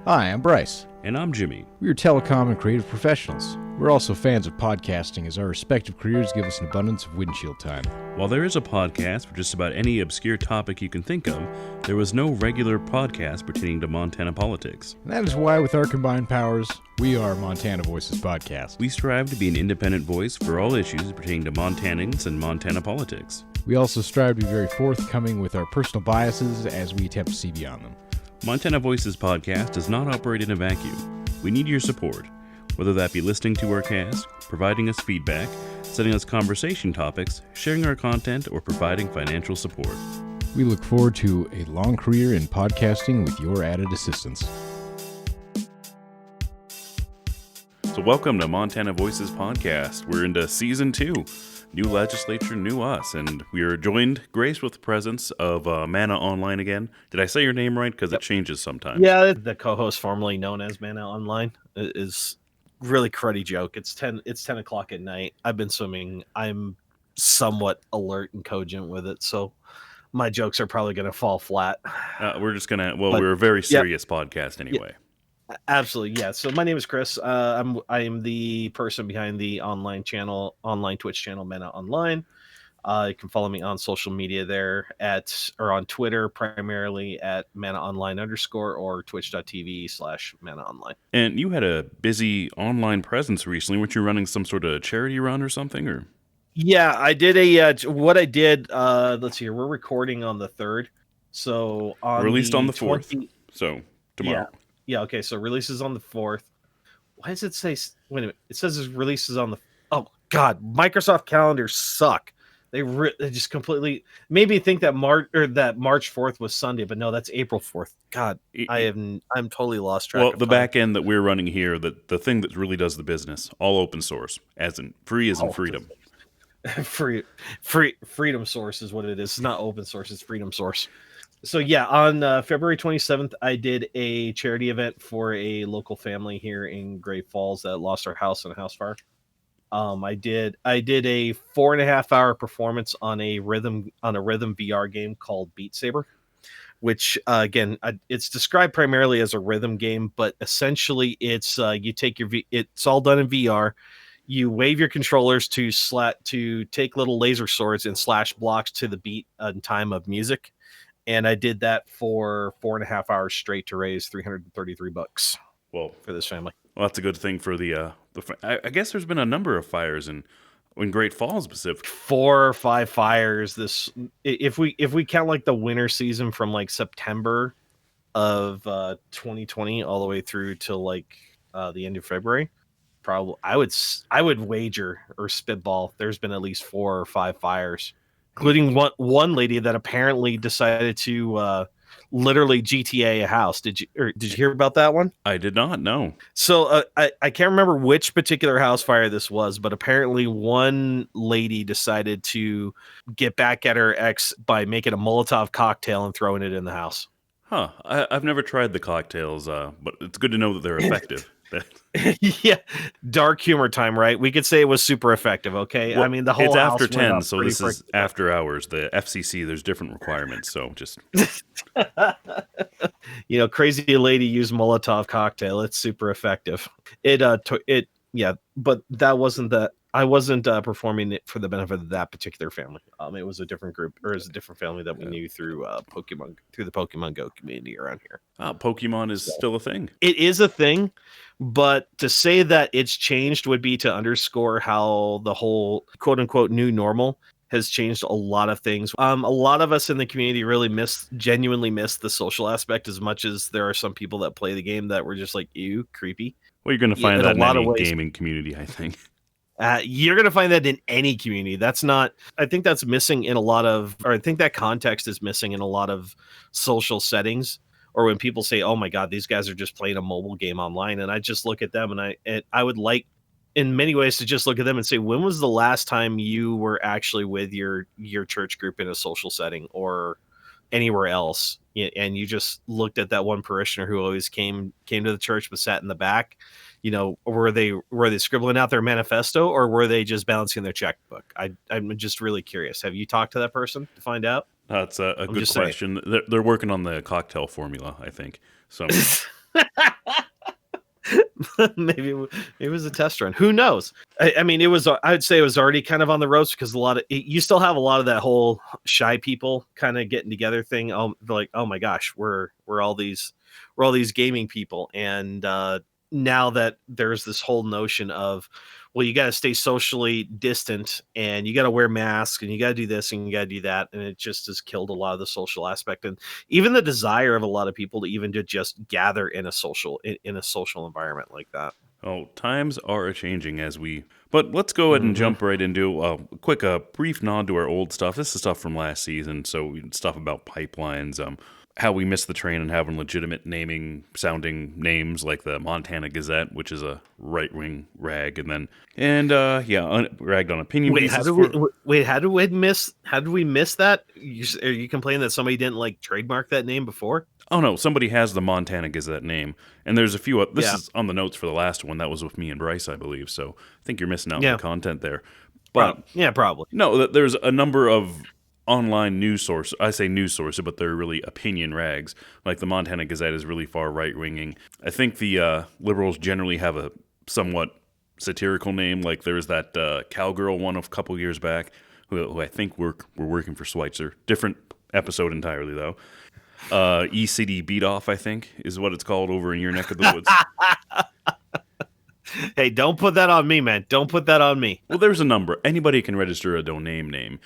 Hi, I'm Bryce. And I'm Jimmy. We are telecom and creative professionals. We're also fans of podcasting as our respective careers give us an abundance of windshield time. While there is a podcast for just about any obscure topic you can think of, there was no regular podcast pertaining to Montana politics. And that is why, with our combined powers, we are Montana Voices Podcast. We strive to be an independent voice for all issues pertaining to Montanans and Montana politics. We also strive to be very forthcoming with our personal biases as we attempt to see beyond them. Montana Voices Podcast does not operate in a vacuum. We need your support, whether that be listening to our cast, providing us feedback, sending us conversation topics, sharing our content, or providing financial support. We look forward to a long career in podcasting with your added assistance. So welcome to Montana Voices Podcast. We're into Season 2. New legislature, new us, and we are joined, graced with the presence of Mana Online again. Did I say your name right? Because it changes sometimes. Yeah, the co-host formerly known as Mana Online is really cruddy joke. It's 10 o'clock at night. I've been swimming. I'm somewhat alert and cogent with it, so my jokes are probably going to fall flat. We're just going to, we're a very serious podcast anyway. Yeah. Absolutely, yeah. So my name is Chris. I am the person behind the online Twitch channel, Mana Online. You can follow me on social media there or on Twitter, primarily at ManaOnline_ or twitch.tv/ManaOnline. And you had a busy online presence recently. Weren't you running some sort of charity run or something? Or yeah, I did what I did. Let's see here. We're recording on the 3rd, so released on the 4th. So tomorrow. Yeah, okay, so releases on the 4th. Why does it say... Wait a minute. It says it releases on the... Oh, God. Microsoft calendars suck. They just completely... made me think that March 4th was Sunday, but no, that's April 4th. God, I'm totally lost track of the back end that we're running here, the thing that really does the business, all open source, as in free as in freedom. Freedom source is what it is. It's not open source, it's freedom source. So yeah, on February 27th, I did a charity event for a local family here in Great Falls that lost their house in a house fire. I did a 4.5 hour performance on a rhythm VR game called Beat Saber, which again, it's described primarily as a rhythm game, but essentially it's you take it's all done in VR. You wave your controllers to take little laser swords and slash blocks to the beat and time of music. And I did that for 4.5 hours straight to raise $333. Well, for this family. Well, that's a good thing for the. I guess there's been a number of fires in Great Falls specifically. 4 or 5 fires. If we count like the winter season from like September of 2020 all the way through till like the end of February, probably I would wager or spitball. There's been at least 4 or 5 fires. Including one lady that apparently decided to literally GTA a house. Did you hear about that one? I did not know. So I can't remember which particular house fire this was, but apparently one lady decided to get back at her ex by making a Molotov cocktail and throwing it in the house. Huh. I've never tried the cocktails, but it's good to know that they're effective. Yeah, dark humor time, right? We could say it was super effective. Okay, well, I mean the whole it's house after 10, so this is after hours. The FCC, there's different requirements, so just crazy lady used Molotov cocktail. It's super effective. Yeah, but that wasn't that. I wasn't performing it for the benefit of that particular family. It was a different group, or it was a different family that we knew through the Pokemon Go community around here. Pokemon is still a thing. It is a thing, but to say that it's changed would be to underscore how the whole quote unquote new normal has changed a lot of things. A lot of us in the community really genuinely miss the social aspect as much as there are some people that play the game that were just like, ew, creepy. Well, you're going to find that in any gaming community, I think. You're going to find that in any community. I think that's missing in I think that context is missing in a lot of social settings, or when people say, oh my God, these guys are just playing a mobile game online. And I just look at them and I would like in many ways to just look at them and say, when was the last time you were actually with your church group in a social setting or anywhere else? And you just looked at that one parishioner who always came to the church but sat in the back. Were they scribbling out their manifesto, or were they just balancing their checkbook? I'm just really curious. Have you talked to that person to find out? That's a good question. They're working on the cocktail formula, I think. So maybe it was a test run. Who knows? I mean, it was. I would say it was already kind of on the ropes because you still have a lot of that whole shy people kind of getting together thing. Oh, like, oh my gosh, we're all these gaming people, and now that there's this whole notion of, well, you got to stay socially distant and you got to wear masks and you got to do this and you got to do that, and it just has killed a lot of the social aspect and even the desire of a lot of people to even to just gather in a social environment like that. Oh, times are a-changing but let's go ahead and jump right into a quick brief nod to our old stuff. This is stuff from last season, so stuff about pipelines, how we missed the train and having legitimate sounding names like the Montana Gazette, which is a right-wing rag, ragged on opinion Wait, pieces. how did we miss that? Are you complaining that somebody didn't like trademark that name before? Oh no, somebody has the Montana Gazette name, and there's a few. This is on the notes for the last one. That was with me and Bryce, I believe. So I think you're missing out on the content there. But probably. No, there's a number of online news sources. I say news sources, but they're really opinion rags. Like the Montana Gazette is really far right winging. I think the liberals generally have a somewhat satirical name. Like there was that cowgirl one a couple years back, who I think were working for Schweitzer. Different episode entirely though. ECD Beat Off, I think, is what it's called over in your neck of the woods. Hey, don't put that on me, man. Don't put that on me. Well, there's a number. Anybody can register a domain name.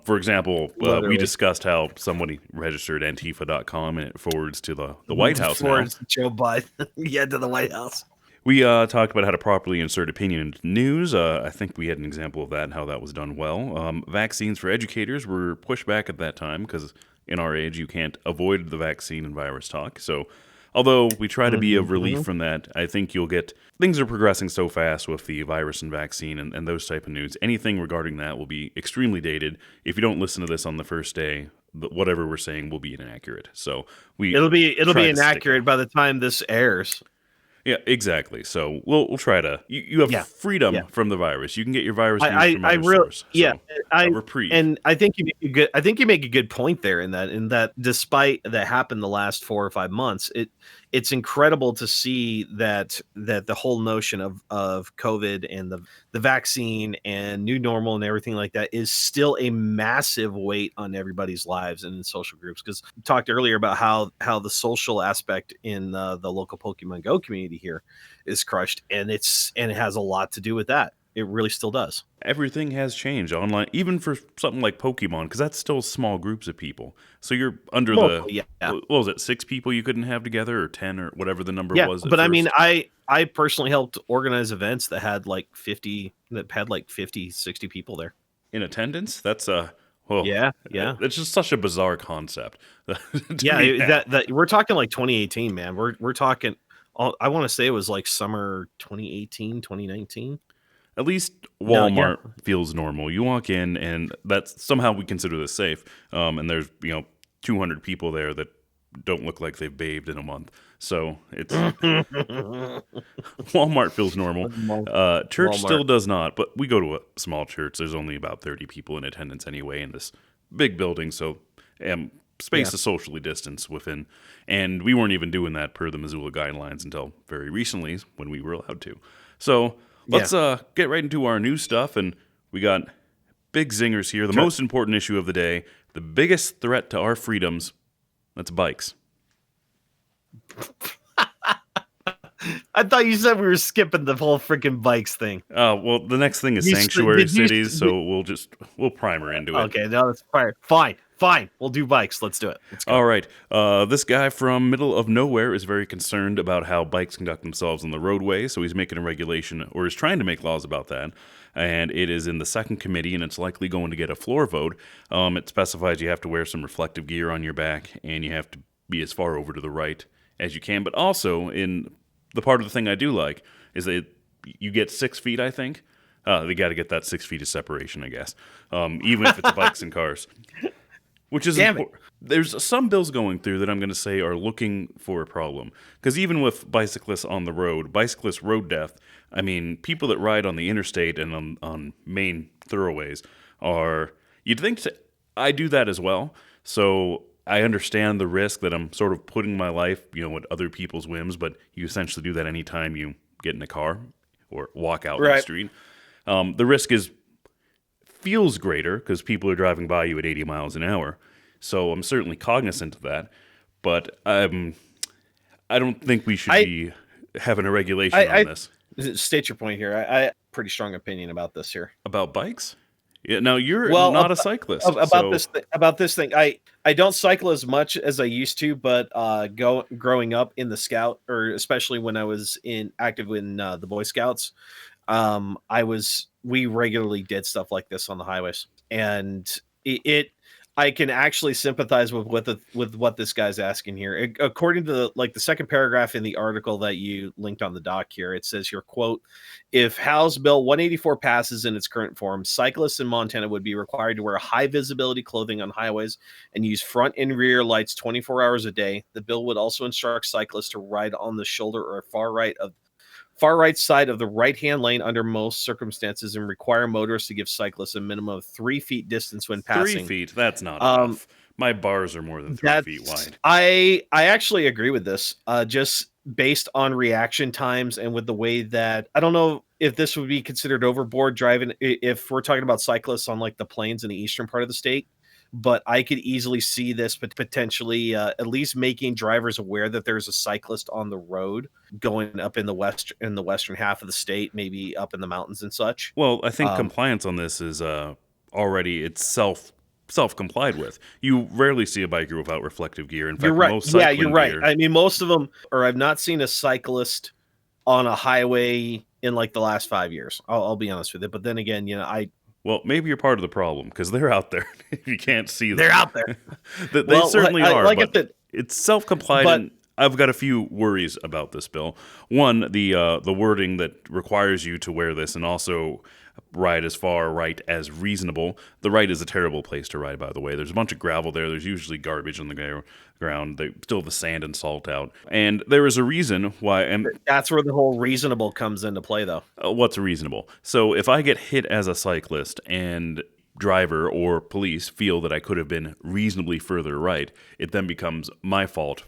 For example, we discussed how somebody registered Antifa.com and it forwards to the White House now. Forwards to Joe Biden. Yeah, to the White House. We talked about how to properly insert opinion into news. I think we had an example of that and how that was done well. Vaccines for educators were pushed back at that time because in our age, you can't avoid the vaccine and virus talk. So, although we try to be a relief from that, I think you'll get things are progressing so fast with the virus and vaccine and those type of news. Anything regarding that will be extremely dated. If you don't listen to this on the first day, whatever we're saying will be inaccurate. So it'll be inaccurate by the time this airs. Yeah, exactly. So we'll try to. You have freedom from the virus. You can get your virus news from other source. Reprieve. And I think you make a good point there. In that, despite that happened the last 4 or 5 months, it's incredible to see that the whole notion of COVID and the vaccine and new normal and everything like that is still a massive weight on everybody's lives and in social groups. Because we talked earlier about how the social aspect in the local Pokemon Go community here is crushed, and it has a lot to do with that. It really still does. Everything has changed online, even for something like Pokemon, because that's still small groups of people. So you're under what was it, 6 people you couldn't have together, or 10, or whatever the number was. But I mean, I personally helped organize events that had like 50, 60 people there in attendance. That's it's just such a bizarre concept. that we're talking like 2018, man. We're talking. I want to say it was like summer 2018, 2019. At least Walmart feels normal. You walk in, and that's somehow we consider this safe. And there's 200 people there that don't look like they've bathed in a month. So it's Walmart feels normal. Church still does not, but we go to a small church. There's only about 30 people in attendance anyway in this big building. So space is socially distanced within, and we weren't even doing that per the Missoula guidelines until very recently when we were allowed to. So. Let's get right into our new stuff, and we got big zingers here. The most important issue of the day, the biggest threat to our freedoms, that's bikes. I thought you said we were skipping the whole freaking bikes thing. Well, the next thing is sanctuary cities, so we'll primer into it. Okay, no, that's fine. We'll do bikes. Let's do it. Let's go. All right. This guy from middle of nowhere is very concerned about how bikes conduct themselves on the roadway, so he's making a regulation, or is trying to make laws about that. And it is in the second committee, and it's likely going to get a floor vote. It specifies you have to wear some reflective gear on your back, and you have to be as far over to the right as you can. But also, in the part of the thing I do like is that you get 6 feet, I think. They got to get that 6 feet of separation, I guess, even if it's bikes and cars. Which is important. There's some bills going through that I'm going to say are looking for a problem. Because even with bicyclists on the road, bicyclist road death, I mean, people that ride on the interstate and on main thoroughways you'd think I do that as well. So I understand the risk that I'm sort of putting my life, at other people's whims, but you essentially do that anytime you get in a car or walk out in the Right. street. The risk feels greater because people are driving by you at 80 miles an hour. So I'm certainly cognizant of that. But I don't think we should be having a regulation on this. State your point here. I pretty strong opinion about this here. About bikes? Yeah. Now, you're Well, not a cyclist. about so this thing. I don't cycle as much as I used to, but growing up in the Scout, or especially when I was active in the Boy Scouts, we regularly did stuff like this on the highways, and I can actually sympathize with what this guy's asking here. According to the second paragraph in the article that you linked on the doc here, it says here, quote, if House Bill 184 passes in its current form, cyclists in Montana would be required to wear high visibility clothing on highways and use front and rear lights 24 hours a day. The bill would also instruct cyclists to ride on the shoulder or far right side of the right-hand lane under most circumstances, and require motorists to give cyclists a minimum of 3 feet distance when passing. 3 feet, that's not enough. My bars are more than 3 feet wide. I actually agree with this, just based on reaction times and with the way that, I don't know if this would be considered overboard driving if we're talking about cyclists on like the plains in the eastern part of the state. But I could easily see this potentially at least making drivers aware that there's a cyclist on the road going up in the western half of the state, maybe up in the mountains and such. Well, I think compliance on this is already self-complied with. You rarely see a biker without reflective gear. In fact, You're right. most cycling You're right. gear, I mean, most of them, or I've not seen a cyclist on a highway in like the last 5 years. I'll be honest with you. But then again, well, maybe you're part of the problem because they're out there. You can't see them. they're out there. They certainly are. But it's self-complied. But and I've got a few worries about this bill. One, the wording that requires you to wear this and also ride as far right as reasonable. The right is a terrible place to ride, by the way. There's a bunch of gravel there. There's usually garbage on the ground. They still have the sand and salt out. And there is a reason why. And that's where the whole reasonable comes into play, though. What's reasonable? So if I get hit as a cyclist and driver or police feel that I could have been reasonably further right, it then becomes my fault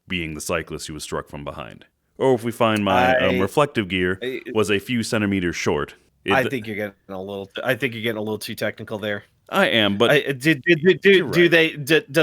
being the cyclist who was struck from behind. Or if we find my reflective gear was a few centimeters short. I think you're getting a little too technical there. I am, but does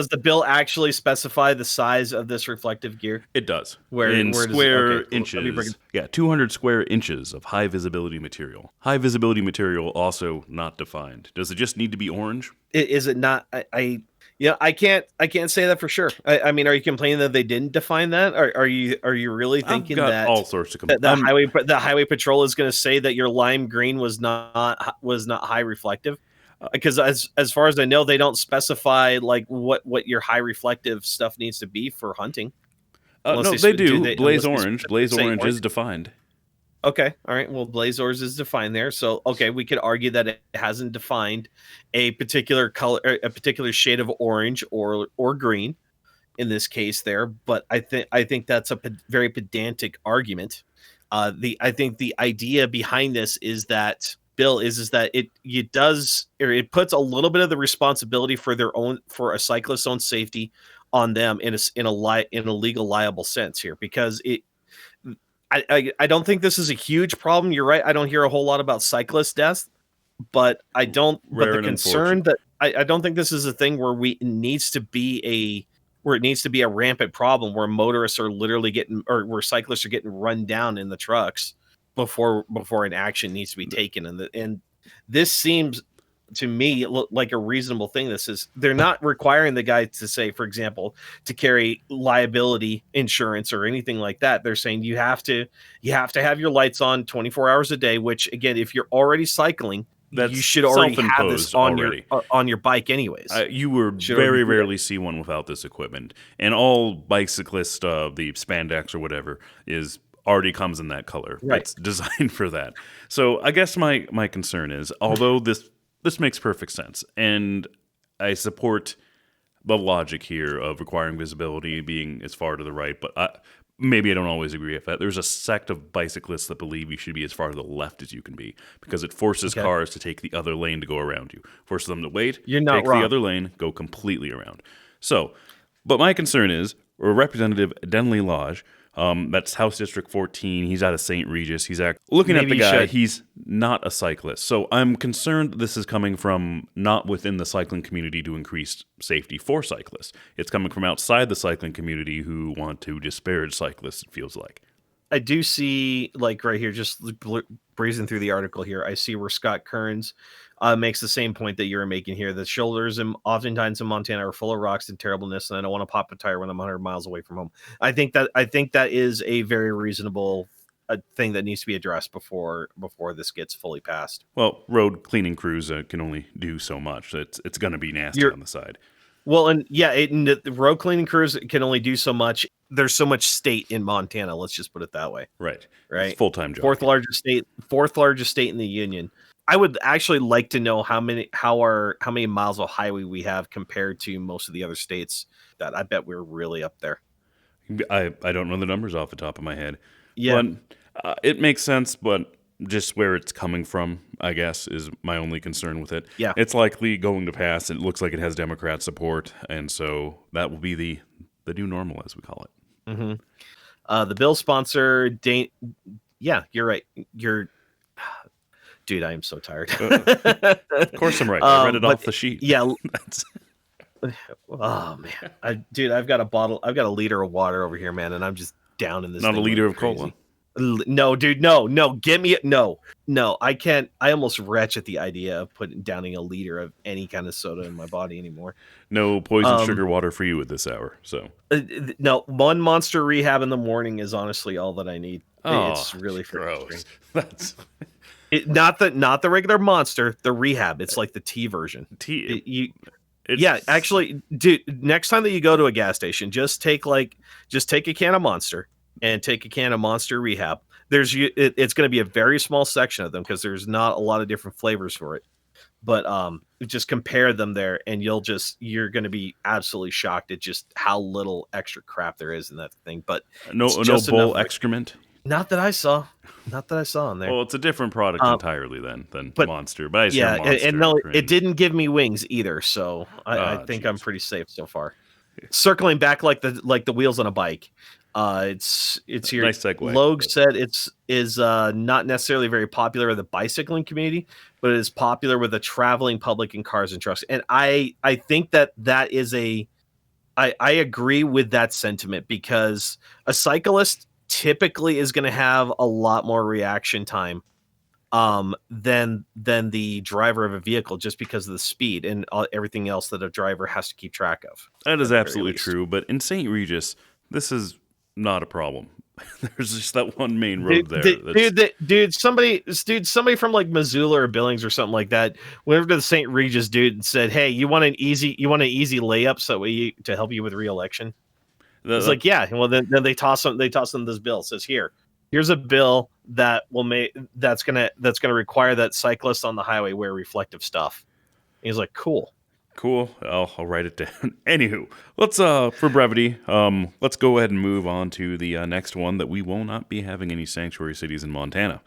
the bill actually specify the size of this reflective gear? It does. Where square inches. Yeah, 200 square inches of high visibility material. High visibility material also not defined. Does it just need to be orange? Is it not? I can't say that for sure. I mean, are you complaining that they didn't define that? Are you really thinking that all sorts of the highway patrol is going to say that your lime green was not high reflective? Because as far as I know, they don't specify like what your high reflective stuff needs to be for hunting. No, they do. Blaze orange is defined. Okay, all right. Well, blaze orange is defined there, so okay, we could argue that it hasn't defined a particular color, a particular shade of orange or green in this case there. But I think that's a very pedantic argument. I think the idea behind this is that bill is that it puts a little bit of the responsibility for a cyclist's own safety on them in a legal liable sense here, because I don't think this is a huge problem. You're right. I don't hear a whole lot about cyclist deaths, but I don't. But the concern that I don't think this is a thing where it needs to be a rampant problem where motorists are literally where cyclists are getting run down in the trucks before an action needs to be taken. And this seems to me like a reasonable thing. They're not requiring the guy to say, for example, to carry liability insurance or anything like that. They're saying you have to have your lights on 24 hours a day, which again, if you're already cycling, you should already have this on your bike anyways. You would very rarely see one without this equipment. And all bicyclists, the spandex or whatever, already comes in that color. Right. It's designed for that. So I guess my concern is, although this makes perfect sense, and I support the logic here of requiring visibility being as far to the right, but maybe I don't always agree with that. There's a sect of bicyclists that believe you should be as far to the left as you can be, because it forces cars to take the other lane to go around you. Forces them to wait, You're not take wrong. the other lane, go completely around. So But my concern is Representative Denley Lodge, that's House District 14. He's out of St. Regis. He's looking at Maybe the you guy. should. He's not a cyclist. So I'm concerned this is coming from not within the cycling community to increase safety for cyclists. It's coming from outside the cycling community who want to disparage cyclists, it feels like. I do see, like right here, just breezing through the article here, I see where Scott Kearns makes the same point that you're making here. The shoulders and oftentimes in Montana are full of rocks and terribleness, and I don't want to pop a tire when I'm 100 miles away from home. I think that is a very reasonable thing that needs to be addressed before this gets fully passed. Well, road cleaning crews can only do so much. It's going to be nasty on the side. Well, and yeah, the road cleaning crews can only do so much. There's so much state in Montana. Let's just put it that way. Right. Right. Full-time job. Fourth largest state in the union. I would actually like to know how many miles of highway we have compared to most of the other states. That I bet we're really up there. I don't know the numbers off the top of my head. Yeah. But it makes sense, but just where it's coming from, I guess, is my only concern with it. Yeah. It's likely going to pass. It looks like it has Democrat support, and so that will be the new normal, as we call it. Mm-hmm. The bill sponsor, yeah, you're right. Dude, I am so tired. Of course I'm right. I read it off the sheet. Yeah. Oh, man. I've got a liter of water over here, man, and I'm just down in this. Not a liter of crazy. cola. No, dude, no, get me no, I can't. I almost retch at the idea of downing a liter of any kind of soda in my body anymore. No poison sugar water for you at this hour. So no, one Monster Rehab in the morning is honestly all that I need. It's really gross. That's not the regular Monster, the Rehab. It's like the tea version. Yeah, actually, dude, next time that you go to a gas station, just take a can of Monster and take a can of Monster Rehab. It's going to be a very small section of them because there's not a lot of different flavors for it. But just compare them there, and you're going to be absolutely shocked at just how little extra crap there is in that thing. But no bull excrement. Not that I saw in there. Well, it's a different product entirely than Monster. But yeah, Monster, and no, it didn't give me wings either. So I think I'm pretty safe so far. Circling back like the wheels on a bike. It's here. Nice segue. Logue said is not necessarily very popular with the bicycling community, but it is popular with the traveling public in cars and trucks. And I think that is I agree with that sentiment because a cyclist typically is going to have a lot more reaction time than the driver of a vehicle just because of the speed and everything else that a driver has to keep track of. That is absolutely true. But in St. Regis, this is not a problem. There's just that one main road there. Somebody from like Missoula or Billings or something like that went over to the St. Regis dude and said, "Hey, you want an easy layup to help you with re-election?" It's like, yeah. Well, then they toss them this bill. It says here's a bill that that's gonna require that cyclists on the highway wear reflective stuff. And he's like, cool. I'll write it down. Anywho, let's for brevity, let's go ahead and move on to the next one that we will not be having any sanctuary cities in Montana.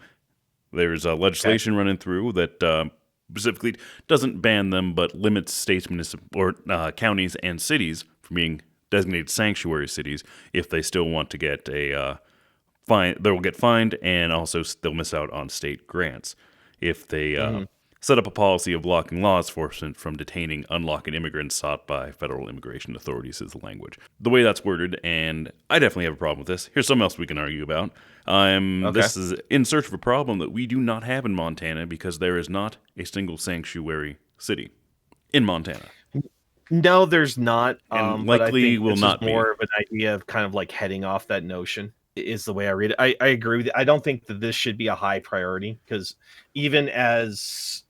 There's legislation running through that specifically doesn't ban them, but limits states, or counties and cities from being designated sanctuary cities if they still want to get a fine. They will get fined, and also they'll miss out on state grants if they set up a policy of blocking law enforcement from detaining unlawful immigrants sought by federal immigration authorities is the language. The way that's worded, and I definitely have a problem with this. Here's something else we can argue about. This is in search of a problem that we do not have in Montana because there is not a single sanctuary city in Montana. No, there's not. And likely will not be. More of an idea of kind of like heading off that notion is the way I read it. I agree with you. I don't think that this should be a high priority because even as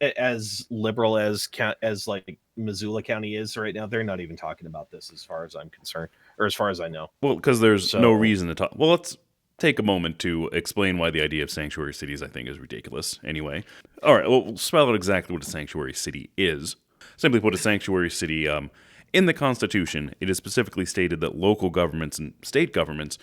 liberal as like Missoula County is right now, they're not even talking about this as far as I'm concerned, or as far as I know. Well, because there's no reason to talk. Well, let's take a moment to explain why the idea of sanctuary cities I think is ridiculous. Anyway, all right, well, we'll spell out exactly what a sanctuary city is. Simply put, a sanctuary city, in the Constitution, it is specifically stated that local governments and state governments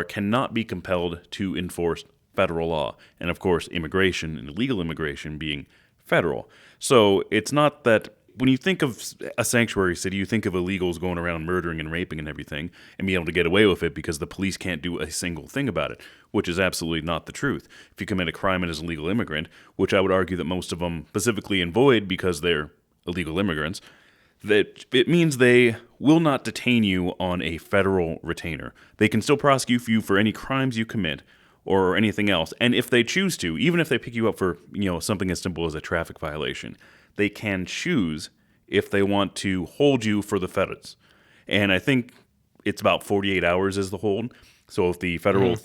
cannot be compelled to enforce federal law. And of course, immigration and illegal immigration being federal. So it's not that when you think of a sanctuary city, you think of illegals going around murdering and raping and everything and being able to get away with it because the police can't do a single thing about it, which is absolutely not the truth. If you commit a crime as an illegal immigrant, which I would argue that most of them specifically avoid because they're illegal immigrants, that it means they will not detain you on a federal retainer. They can still prosecute you for any crimes you commit or anything else. And if they choose to, even if they pick you up for, something as simple as a traffic violation, they can choose if they want to hold you for the feds. And I think it's about 48 hours is the hold. So if the federal,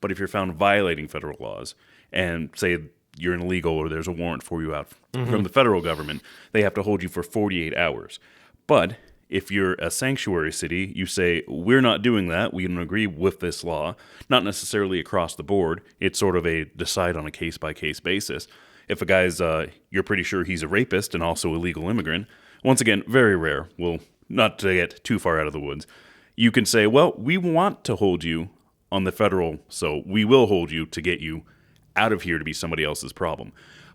but if you're found violating federal laws and say you're an illegal or there's a warrant for you out from the federal government, they have to hold you for 48 hours. But if you're a sanctuary city, you say, we're not doing that. We don't agree with this law. Not necessarily across the board. It's sort of a decide on a case-by-case basis. If a guy's, you're pretty sure he's a rapist and also a legal immigrant, once again, very rare. Well, not to get too far out of the woods. You can say, well, we want to hold you on the federal, so we will hold you to get you out of here to be somebody else's problem.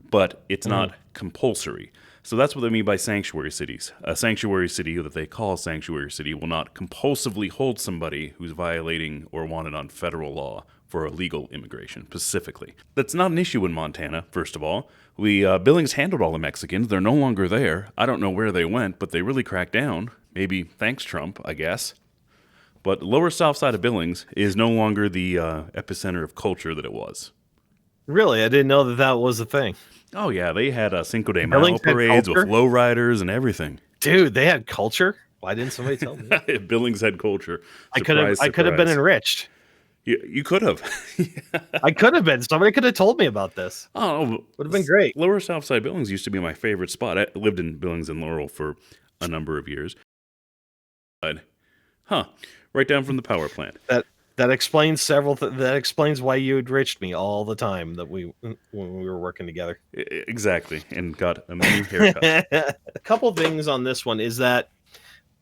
But it's not compulsory. So that's what they mean by sanctuary cities. A sanctuary city that they call a sanctuary city will not compulsively hold somebody who's violating or wanted on federal law for illegal immigration, specifically. That's not an issue in Montana, first of all. Billings handled all the Mexicans. They're no longer there. I don't know where they went, but they really cracked down. Maybe thanks, Trump, I guess. But the lower south side of Billings is no longer the epicenter of culture that it was. Really? I didn't know that was a thing. Oh, yeah. They had Cinco de Billings Mayo had parades culture? with lowriders and everything. Dude, they had culture? Why didn't somebody tell me? Billings had culture. I could have been enriched. You could have. I could have been. Somebody could have told me about this. Oh, would have been great. Lower South Side Billings used to be my favorite spot. I lived in Billings and Laurel for a number of years. Right down from the power plant. That explains that explains why you enriched me all the time when we were working together. Exactly, and got a mini haircut. A couple things on this one is that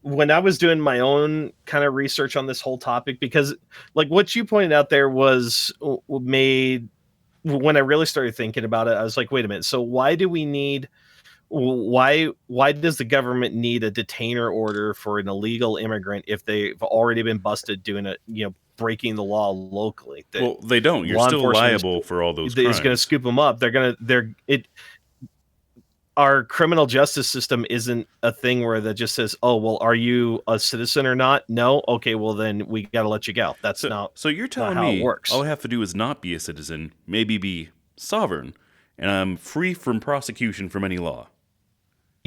when I was doing my own kind of research on this whole topic, because like what you pointed out there was made when I really started thinking about it, I was like, wait a minute. So why does the government need a detainer order for an illegal immigrant if they've already been busted doing it, breaking the law locally? Well, they don't. You're still liable for all those crimes. It's going to scoop them up. Our criminal justice system isn't a thing where that just says, oh, well, are you a citizen or not? No. Okay, well, then we got to let you go. That's not. So you're telling me all I have to do is not be a citizen, maybe be sovereign, and I'm free from prosecution from any law.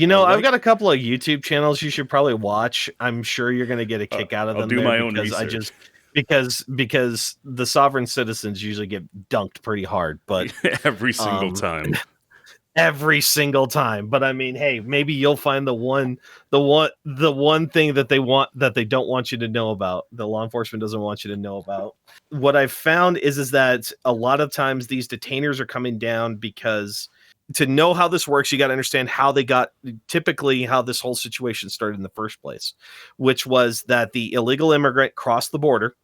I've got a couple of YouTube channels you should probably watch. I'm sure you're going to get a kick out of them. I'll do my own research. Because the sovereign citizens usually get dunked pretty hard, but every single time. Every single time. But I mean, hey, maybe you'll find the one thing that they don't want you to know about. The law enforcement doesn't want you to know about. What I've found is that a lot of times these detainers are coming down because to know how this works, you got to understand how this whole situation started in the first place, which was that the illegal immigrant crossed the border,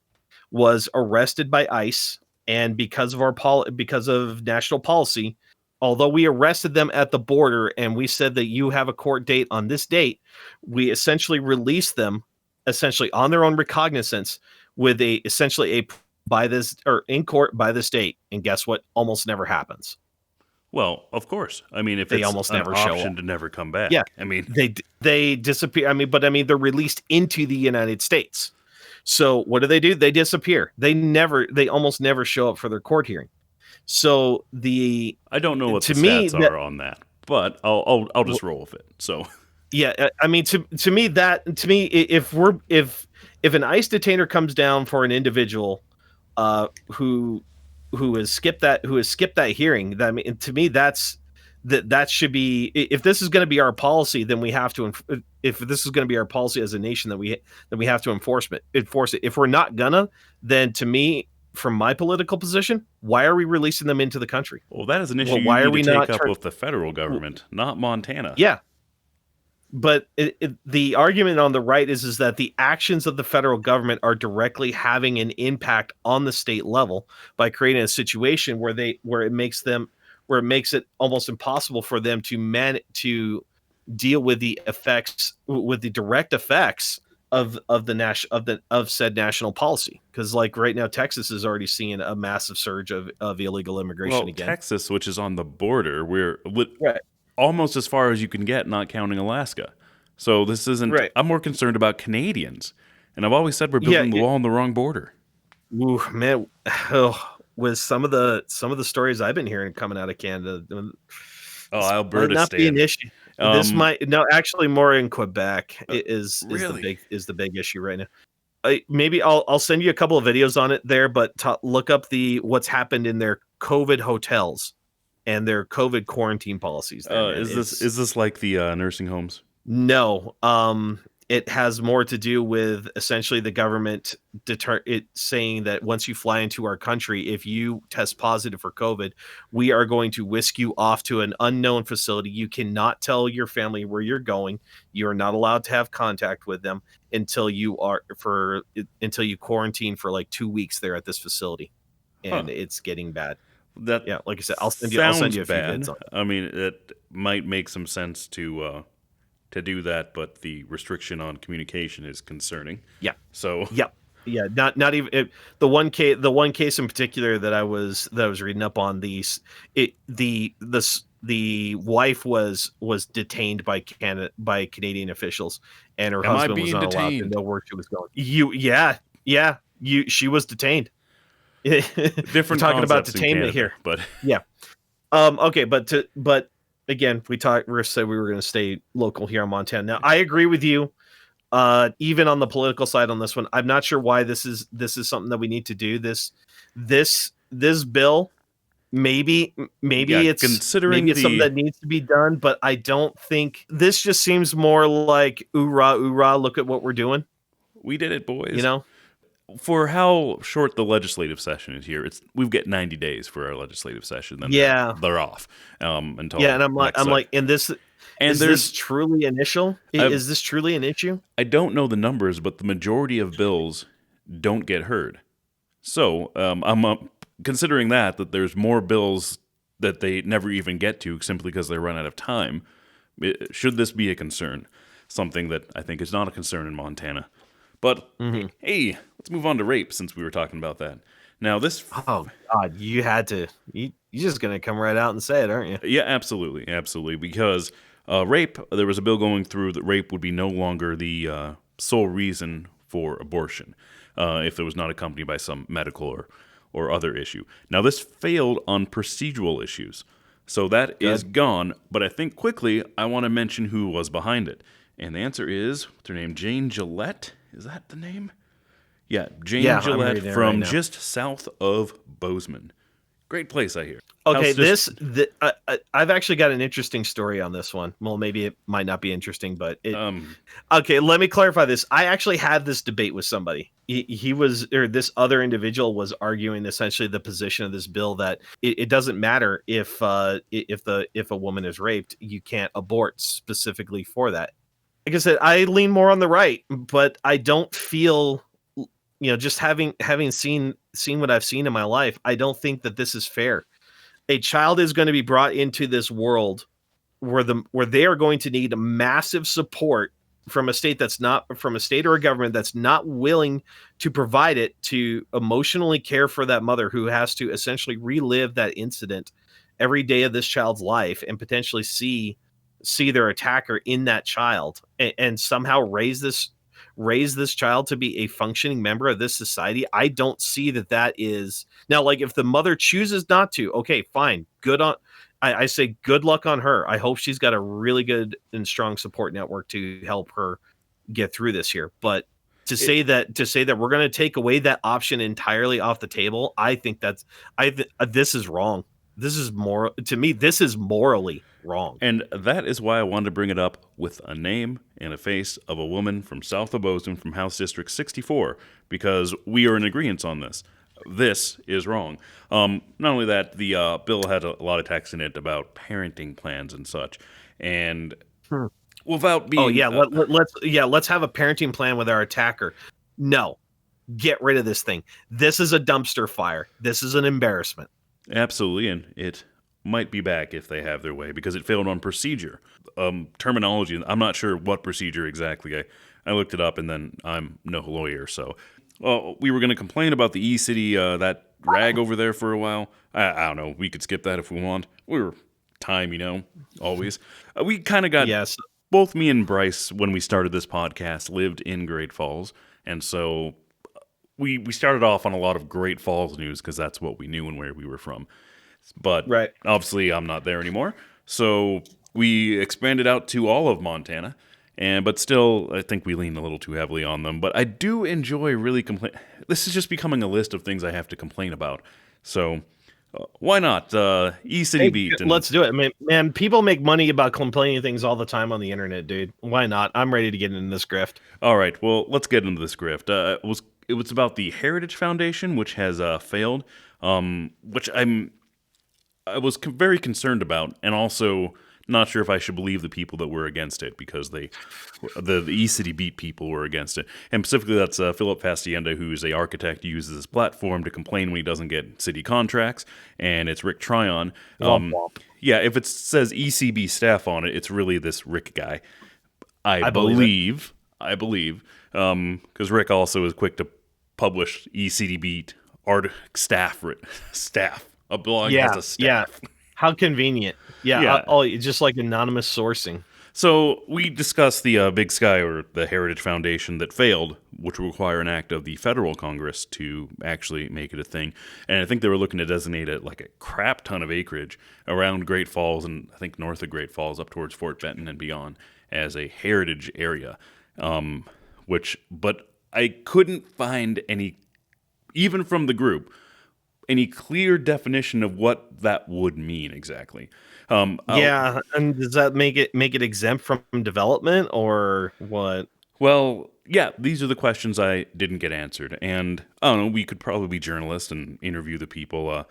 was arrested by ICE, and because of national policy, although we arrested them at the border and we said that you have a court date on this date, we essentially released them on their own recognizance with in court by the state. And guess what? Almost never happens. Well, of course. I mean, if they it's almost an never option show up to never come back. Yeah. I mean, they disappear. I mean, they're released into the United States. So what do? They disappear. They almost never show up for their court hearing. So I don't know what the stats are on that, but I'll just roll with it. So yeah, I mean, to me, if an ICE detainer comes down for an individual who has skipped that hearing, I mean, to me, that should be, if this is going to be our policy, then we have to, if this is going to be our policy as a nation, then we have to enforce it. If we're not gonna, then to me, from my political position, why are we releasing them into the country? Well, that is an issue you need to take up with the federal government, not Montana. Yeah. But the argument on the right is that the actions of the federal government are directly having an impact on the state level by creating a situation where it makes it almost impossible for them to deal with the direct effects of said national policy, because like right now Texas is already seeing a massive surge of illegal immigration Well, again. Texas, which is on the border, we're Right. almost as far as you can get, not counting Alaska. So this isn't. Right. I'm more concerned about Canadians, and I've always said we're Yeah, building the wall on the wrong border. Ooh, man, with some of the stories I've been hearing coming out of Canada, Oh, this Alberta might not be an stand. issue. This might no, actually, more in Quebec Really? is the big issue right now. Maybe I'll send you a couple of videos on it there, but look up what's happened in their COVID hotels and their COVID quarantine policies there, man. Is this like the nursing homes? No, it has more to do with essentially the government saying that once you fly into our country, if you test positive for COVID, we are going to whisk you off to an unknown facility. You cannot tell your family where you're going. You are not allowed to have contact with them until you quarantine for like 2 weeks there at this facility, and it's getting bad. That Yeah, like I said, I'll send you a few bad. vids on it. I mean, it might make some sense to do that, but the restriction on communication is concerning. Yeah. So yeah, not even the one case in particular that I was reading up on, the wife was detained by Canadian officials, and her Am I husband was being not allowed to detained? know where she was going. She was detained. Different We're talking about concepts in detainment Canada, here. but Yeah. Okay, but again, we said we were going to stay local here in Montana. Now, I agree with you. Even on the political side on this one, I'm not sure why this is something that we need to do. This bill, maybe it's considering something that needs to be done, but I don't think this just seems more like oorah, look at what we're doing. we did it, boys. You know, for how short the legislative session is here, we've got 90 days for our legislative session. Then they're off until and I'm like, and this. And is this truly initial? Is this truly an issue? I don't know the numbers, but the majority of bills don't get heard. So I'm considering that there's more bills that they never even get to simply because they run out of time. Should this be a concern? Something that I think is not a concern in Montana. But hey, let's move on to rape, since we were talking about that. Now this... Oh, God, you had to... You're just going to come right out and say it, aren't you? Yeah, absolutely, because... rape, there was a bill going through that rape would be no longer the sole reason for abortion if it was not accompanied by some medical or other issue. Now, this failed on procedural issues, so that is gone, but I think quickly I want to mention who was behind it. And the answer is, what's her name, Jane Gillette? Is that the name? Yeah, Jane Gillette from just south of Bozeman. Great place, I hear. Okay, I've actually got an interesting story on this one. Well, maybe it might not be interesting, but okay, let me clarify this. I actually had this debate with somebody. This other individual was arguing essentially the position of this bill that it doesn't matter if a woman is raped, you can't abort specifically for that. Like I said, I lean more on the right, but I don't feel, just having seen what I've seen in my life, I don't think that this is fair. A child is going to be brought into this world where they are going to need a massive support from a state or a government that's not willing to provide it, to emotionally care for that mother who has to essentially relive that incident every day of this child's life and potentially see their attacker in that child, and somehow raise this child to be a functioning member of this society. I don't see that is now, like, if the mother chooses not to, okay, fine, good on. I say good luck on her. I hope she's got a really good and strong support network to help her get through this here. But to say that we're going to take away that option entirely off the table, I think this is wrong. This is this is morally wrong. And that is why I wanted to bring it up with a name and a face of a woman from south of Bozeman from House District 64, because we are in agreement on this. This is wrong. Not only that, the bill had a lot of text in it about parenting plans and such, and without being... let's have a parenting plan with our attacker. No, get rid of this thing. This is a dumpster fire. This is an embarrassment. Absolutely, and it might be back if they have their way because it failed on procedure. Terminology, I'm not sure what procedure exactly. I looked it up and then I'm no lawyer, so. We were going to complain about the E-City, that rag over there for a while. I don't know. We could skip that if we want. We're time, always. We kind of got, Yes. both me and Bryce, when we started this podcast, lived in Great Falls. And so we started off on a lot of Great Falls news because that's what we knew and where we were from. But Right. obviously I'm not there anymore. So we expanded out to all of Montana. But still, I think we lean a little too heavily on them. But I do enjoy really This is just becoming a list of things I have to complain about. So why not? E-City Beat. Let's do it. Man, people make money about complaining things all the time on the internet, dude. Why not? I'm ready to get into this grift. All right. Well, let's get into this grift. It was about the Heritage Foundation, which has failed, which I was very concerned about, and also not sure if I should believe the people that were against it because the E-City Beat people were against it. And specifically, that's Philip Fastienda, who's an architect, uses his platform to complain when he doesn't get city contracts. And it's Rick Tryon. Womp womp. Yeah, if it says ECB staff on it, it's really this Rick guy. I believe because Rick also is quick to publish E-City Beat staff. A blog has a staff. Yeah. How convenient. Yeah. Just like anonymous sourcing. So we discussed the Big Sky, or the Heritage Foundation, that failed, which will require an act of the federal Congress to actually make it a thing. And I think they were looking to designate it like a crap ton of acreage around Great Falls and I think north of Great Falls up towards Fort Benton and beyond as a heritage area. But I couldn't find any, even from the group, any clear definition of what that would mean exactly. And does that make it exempt from development or what? Well, yeah, these are the questions I didn't get answered, and I don't know. We could probably be journalists and interview the people.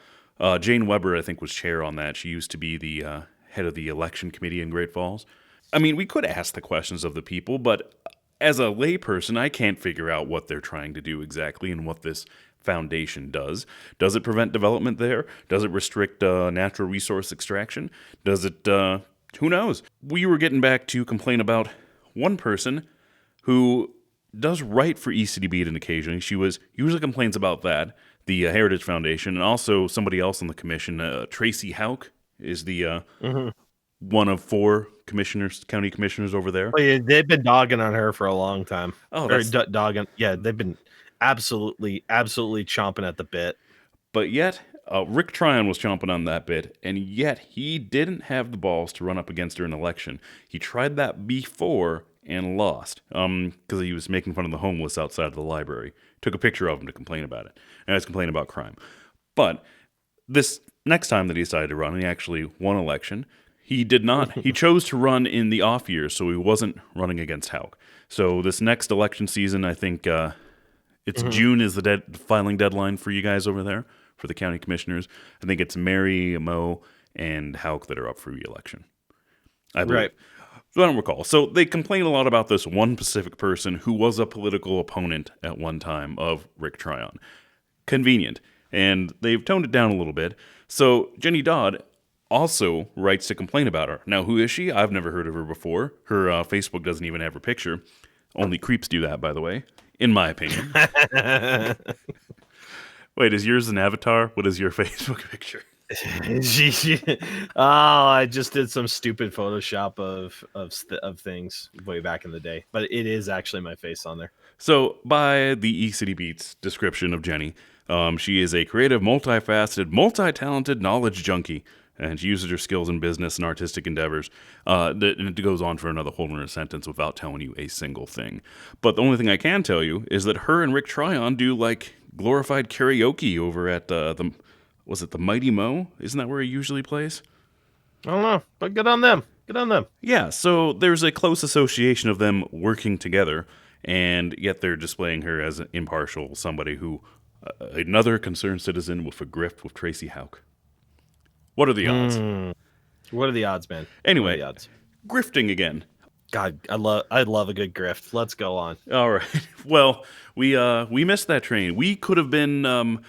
Jane Weber, I think, was chair on that. She used to be the head of the election committee in Great Falls. I mean, we could ask the questions of the people, but as a layperson, I can't figure out what they're trying to do exactly and what this foundation does. Does it prevent development there? Does it restrict natural resource extraction? Does it, who knows? We were getting back to complain about one person who does write for ECD Beat occasionally. She usually complains about that, the Heritage Foundation, and also somebody else on the commission, Tracy Hauk, is the one of 4 county commissioners over there. Oh, yeah, they've been dogging on her for a long time. Oh, dogging. Yeah, they've been absolutely chomping at the bit. But yet, Rick Tryon was chomping on that bit, and yet he didn't have the balls to run up against her in an election. He tried that before and lost because he was making fun of the homeless outside of the library. Took a picture of him to complain about it. And I was complaining about crime. But this next time that he decided to run, he actually won election. He did not. He chose to run in the off years, so he wasn't running against Hauk. So this next election season, I think it's June is the filing deadline for you guys over there, for the county commissioners. I think it's Mary, Mo, and Hauk that are up for re-election. I believe. Right. So I don't recall. So they complain a lot about this one specific person who was a political opponent at one time of Rick Tryon. Convenient. And they've toned it down a little bit. So Jenny Dodd also writes to complain about her. Now, who is she? I've never heard of her before. Her Facebook doesn't even have her picture. Only creeps do that, by the way, in my opinion. Wait, is yours an avatar? What is your Facebook picture? I just did some stupid Photoshop of things way back in the day, but it is actually my face on there. So, by the E-City Beats description of Jenny, she is a creative, multifaceted, multi-talented knowledge junkie, and she uses her skills in business and artistic endeavors. And it goes on for another whole other sentence without telling you a single thing. But the only thing I can tell you is that her and Rick Tryon do like glorified karaoke over at the Mighty Mo? Isn't that where he usually plays? I don't know, but good on them. Good on them. Yeah, so there's a close association of them working together, and yet they're displaying her as an impartial, somebody who, another concerned citizen with a grift with Tracy Hauk. What are the odds? What are the odds, man? Anyway, the odds? Grifting again. God, I love a good grift. Let's go on. All right. Well, we missed that train. We could have been.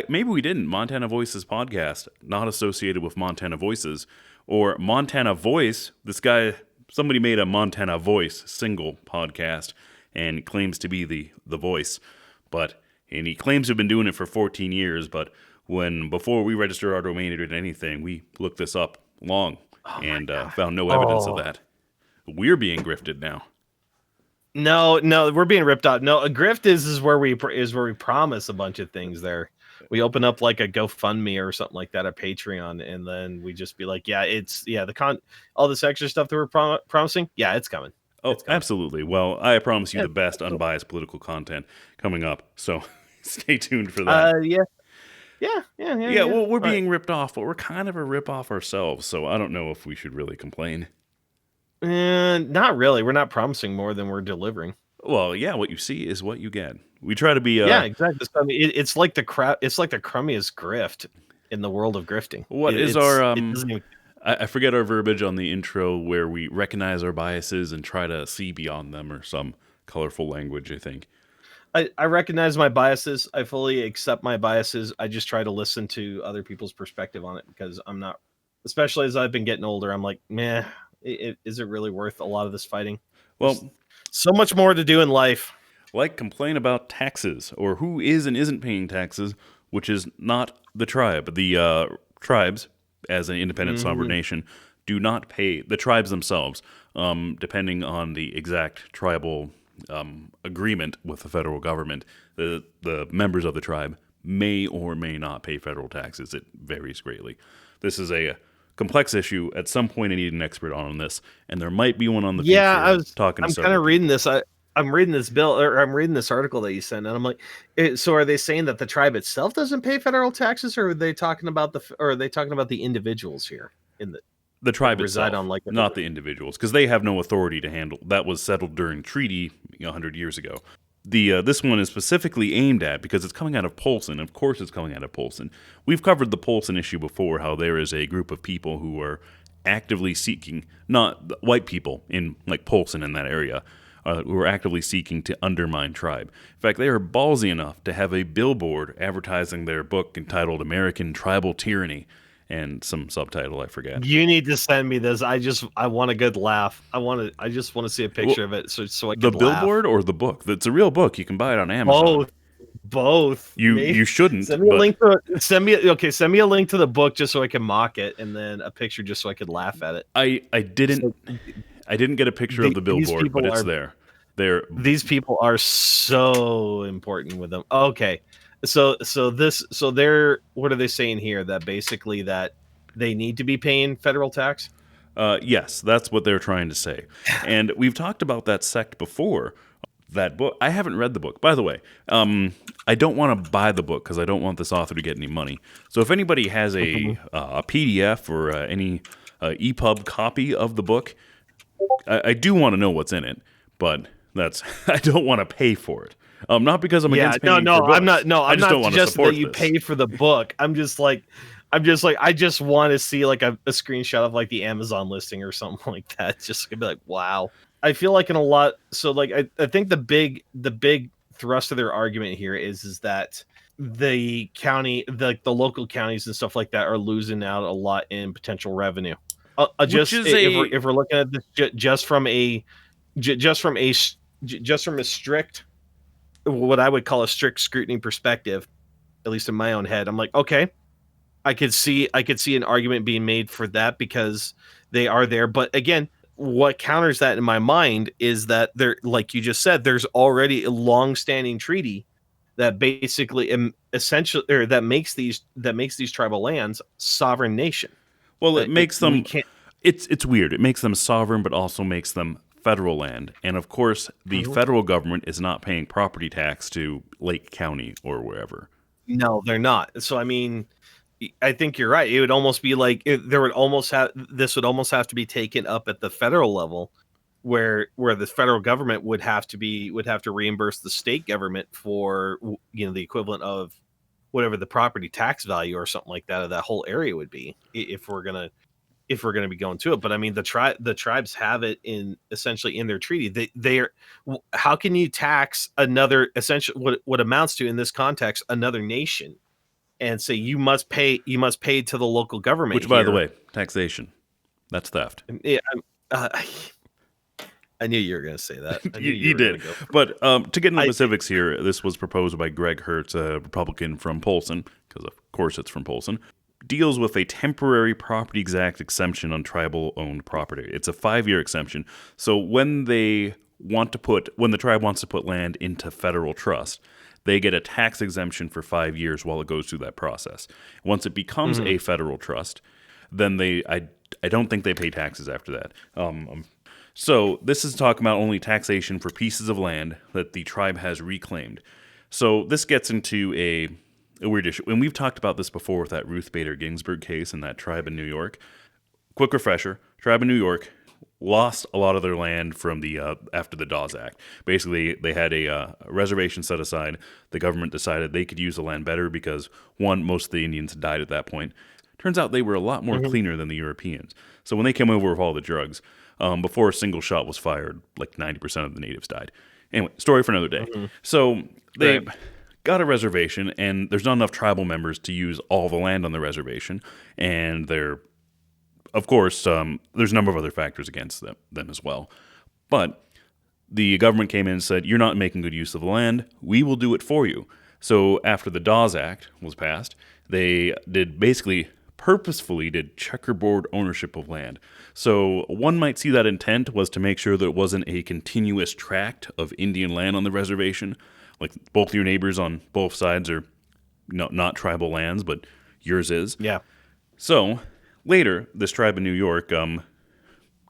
maybe we didn't. Montana Voices podcast, not associated with Montana Voices or Montana Voice. This guy, somebody made a Montana Voice single podcast and claims to be the voice, and he claims to have been doing it for 14 years. But before we registered our domain or did anything, we looked this up long and found no evidence of that. We're being grifted now. No, we're being ripped off. No, a grift is where we promise a bunch of things there. We open up like a GoFundMe or something like that, a Patreon, and then we just be like, all this extra stuff that we're promising, it's coming. Oh, it's coming. Absolutely. Well, I promise you the best unbiased political content coming up, so stay tuned for that. Yeah. Well, we're being ripped off, but we're kind of a rip off ourselves, so I don't know if we should really complain. Not really. We're not promising more than we're delivering. Well, yeah, what you see is what you get. We try to be exactly. So, I mean, it's like the crummiest grift in the world of grifting. I forget our verbiage on the intro where we recognize our biases and try to see beyond them, or some colorful language, I think. I recognize my biases. I fully accept my biases. I just try to listen to other people's perspective on it, because I'm not, especially as I've been getting older, I'm like, meh, is it really worth a lot of this fighting? Well, there's so much more to do in life. Like complain about taxes, or who is and isn't paying taxes, which is not the tribe. The tribes, as an independent sovereign nation, do not pay. The tribes themselves, depending on the exact tribal agreement with the federal government, the members of the tribe may or may not pay federal taxes. It varies greatly. This is a complex issue. At some point, I need an expert on this, and there might be one on the future. I'm kind of reading this. I'm reading this bill, or I'm reading this article that you sent, and I'm like, so are they saying that the tribe itself doesn't pay federal taxes, or are they talking about the individuals here in the tribe reside itself, on, like, not the individuals, because they have no authority to handle. That was settled during treaty 100 years ago. This one is specifically aimed at, because it's coming out of Polson. Of course it's coming out of Polson. We've covered the Polson issue before, how there is a group of people who are actively seeking, not white people in like Polson in that area, who are actively seeking to undermine tribe. In fact, they are ballsy enough to have a billboard advertising their book entitled American Tribal Tyranny, and some subtitle I forget. You need to send me this. I want a good laugh. I just want to see a picture of it so I can laugh. The billboard or the book? It's a real book. You can buy it on Amazon. Both. You shouldn't. Send me a link send me a link to the book just so I can mock it, and then a picture just so I could laugh at it. I didn't get a picture of the billboard, but it's there. These people are so important with them. Okay. So they're, what are they saying here? That basically that they need to be paying federal tax? Yes, that's what they're trying to say. And we've talked about that sect before. That book, I haven't read the book. By the way, I don't want to buy the book because I don't want this author to get any money. So if anybody has a PDF or any EPUB copy of the book, I do want to know what's in it, but I don't want to pay for it. Not because I'm against paying for books. I'm not suggesting that you pay for the book. I just want to see like a screenshot of like the Amazon listing or something like that. Just to be like, wow. I feel like in a lot. So like, I think the big thrust of their argument here is that the county, the local counties and stuff like that are losing out a lot in potential revenue. If we're looking at this just from a strict, what I would call a strict scrutiny perspective, at least in my own head, I'm like, okay, I could see an argument being made for that because they are there. But again, what counters that in my mind is that there, like you just said, there's already a long-standing treaty that basically essentially, or that makes these tribal lands sovereign nation. Well, it makes them. It's weird. It makes them sovereign, but also makes them federal land. And of course, the federal government is not paying property tax to Lake County or wherever. No, they're not. So I mean, I think you're right. It would almost be like this would almost have to be taken up at the federal level, where the federal government would have to reimburse the state government for, you know, the equivalent of whatever the property tax value or something like that of that whole area would be, if we're gonna be going to it. But I mean, the tribes have it essentially in their treaty. They are. How can you tax another, essentially what amounts to in this context, another nation and say you must pay to the local government. Which, by the way, taxation. That's theft. Yeah, uh, I knew you were going to say that. I knew you were did. Go But to get into the specifics here, this was proposed by Greg Hertz, a Republican from Polson, because of course it's from Polson, deals with a temporary property exact exemption on tribal-owned property. It's a 5-year exemption. So when the tribe wants to put land into federal trust, they get a tax exemption for 5 years while it goes through that process. Once it becomes a federal trust, then I don't think they pay taxes after that. So this is talking about only taxation for pieces of land that the tribe has reclaimed. So this gets into a weird issue. And we've talked about this before with that Ruth Bader Ginsburg case and that tribe in New York. Quick refresher, tribe in New York lost a lot of their land from the after the Dawes Act. Basically, they had a reservation set aside. The government decided they could use the land better because, one, most of the Indians had died at that point. Turns out they were a lot more cleaner than the Europeans. So when they came over with all the drugs, before a single shot was fired, like 90% of the natives died. Anyway, story for another day. So they got a reservation, and there's not enough tribal members to use all the land on the reservation. And of course, there's a number of other factors against them as well. But the government came in and said, you're not making good use of the land. We will do it for you. So after the Dawes Act was passed, they purposefully did checkerboard ownership of land. So one might see that intent was to make sure that it wasn't a continuous tract of Indian land on the reservation. Like both your neighbors on both sides are not tribal lands, but yours is. Yeah. So later, this tribe in New York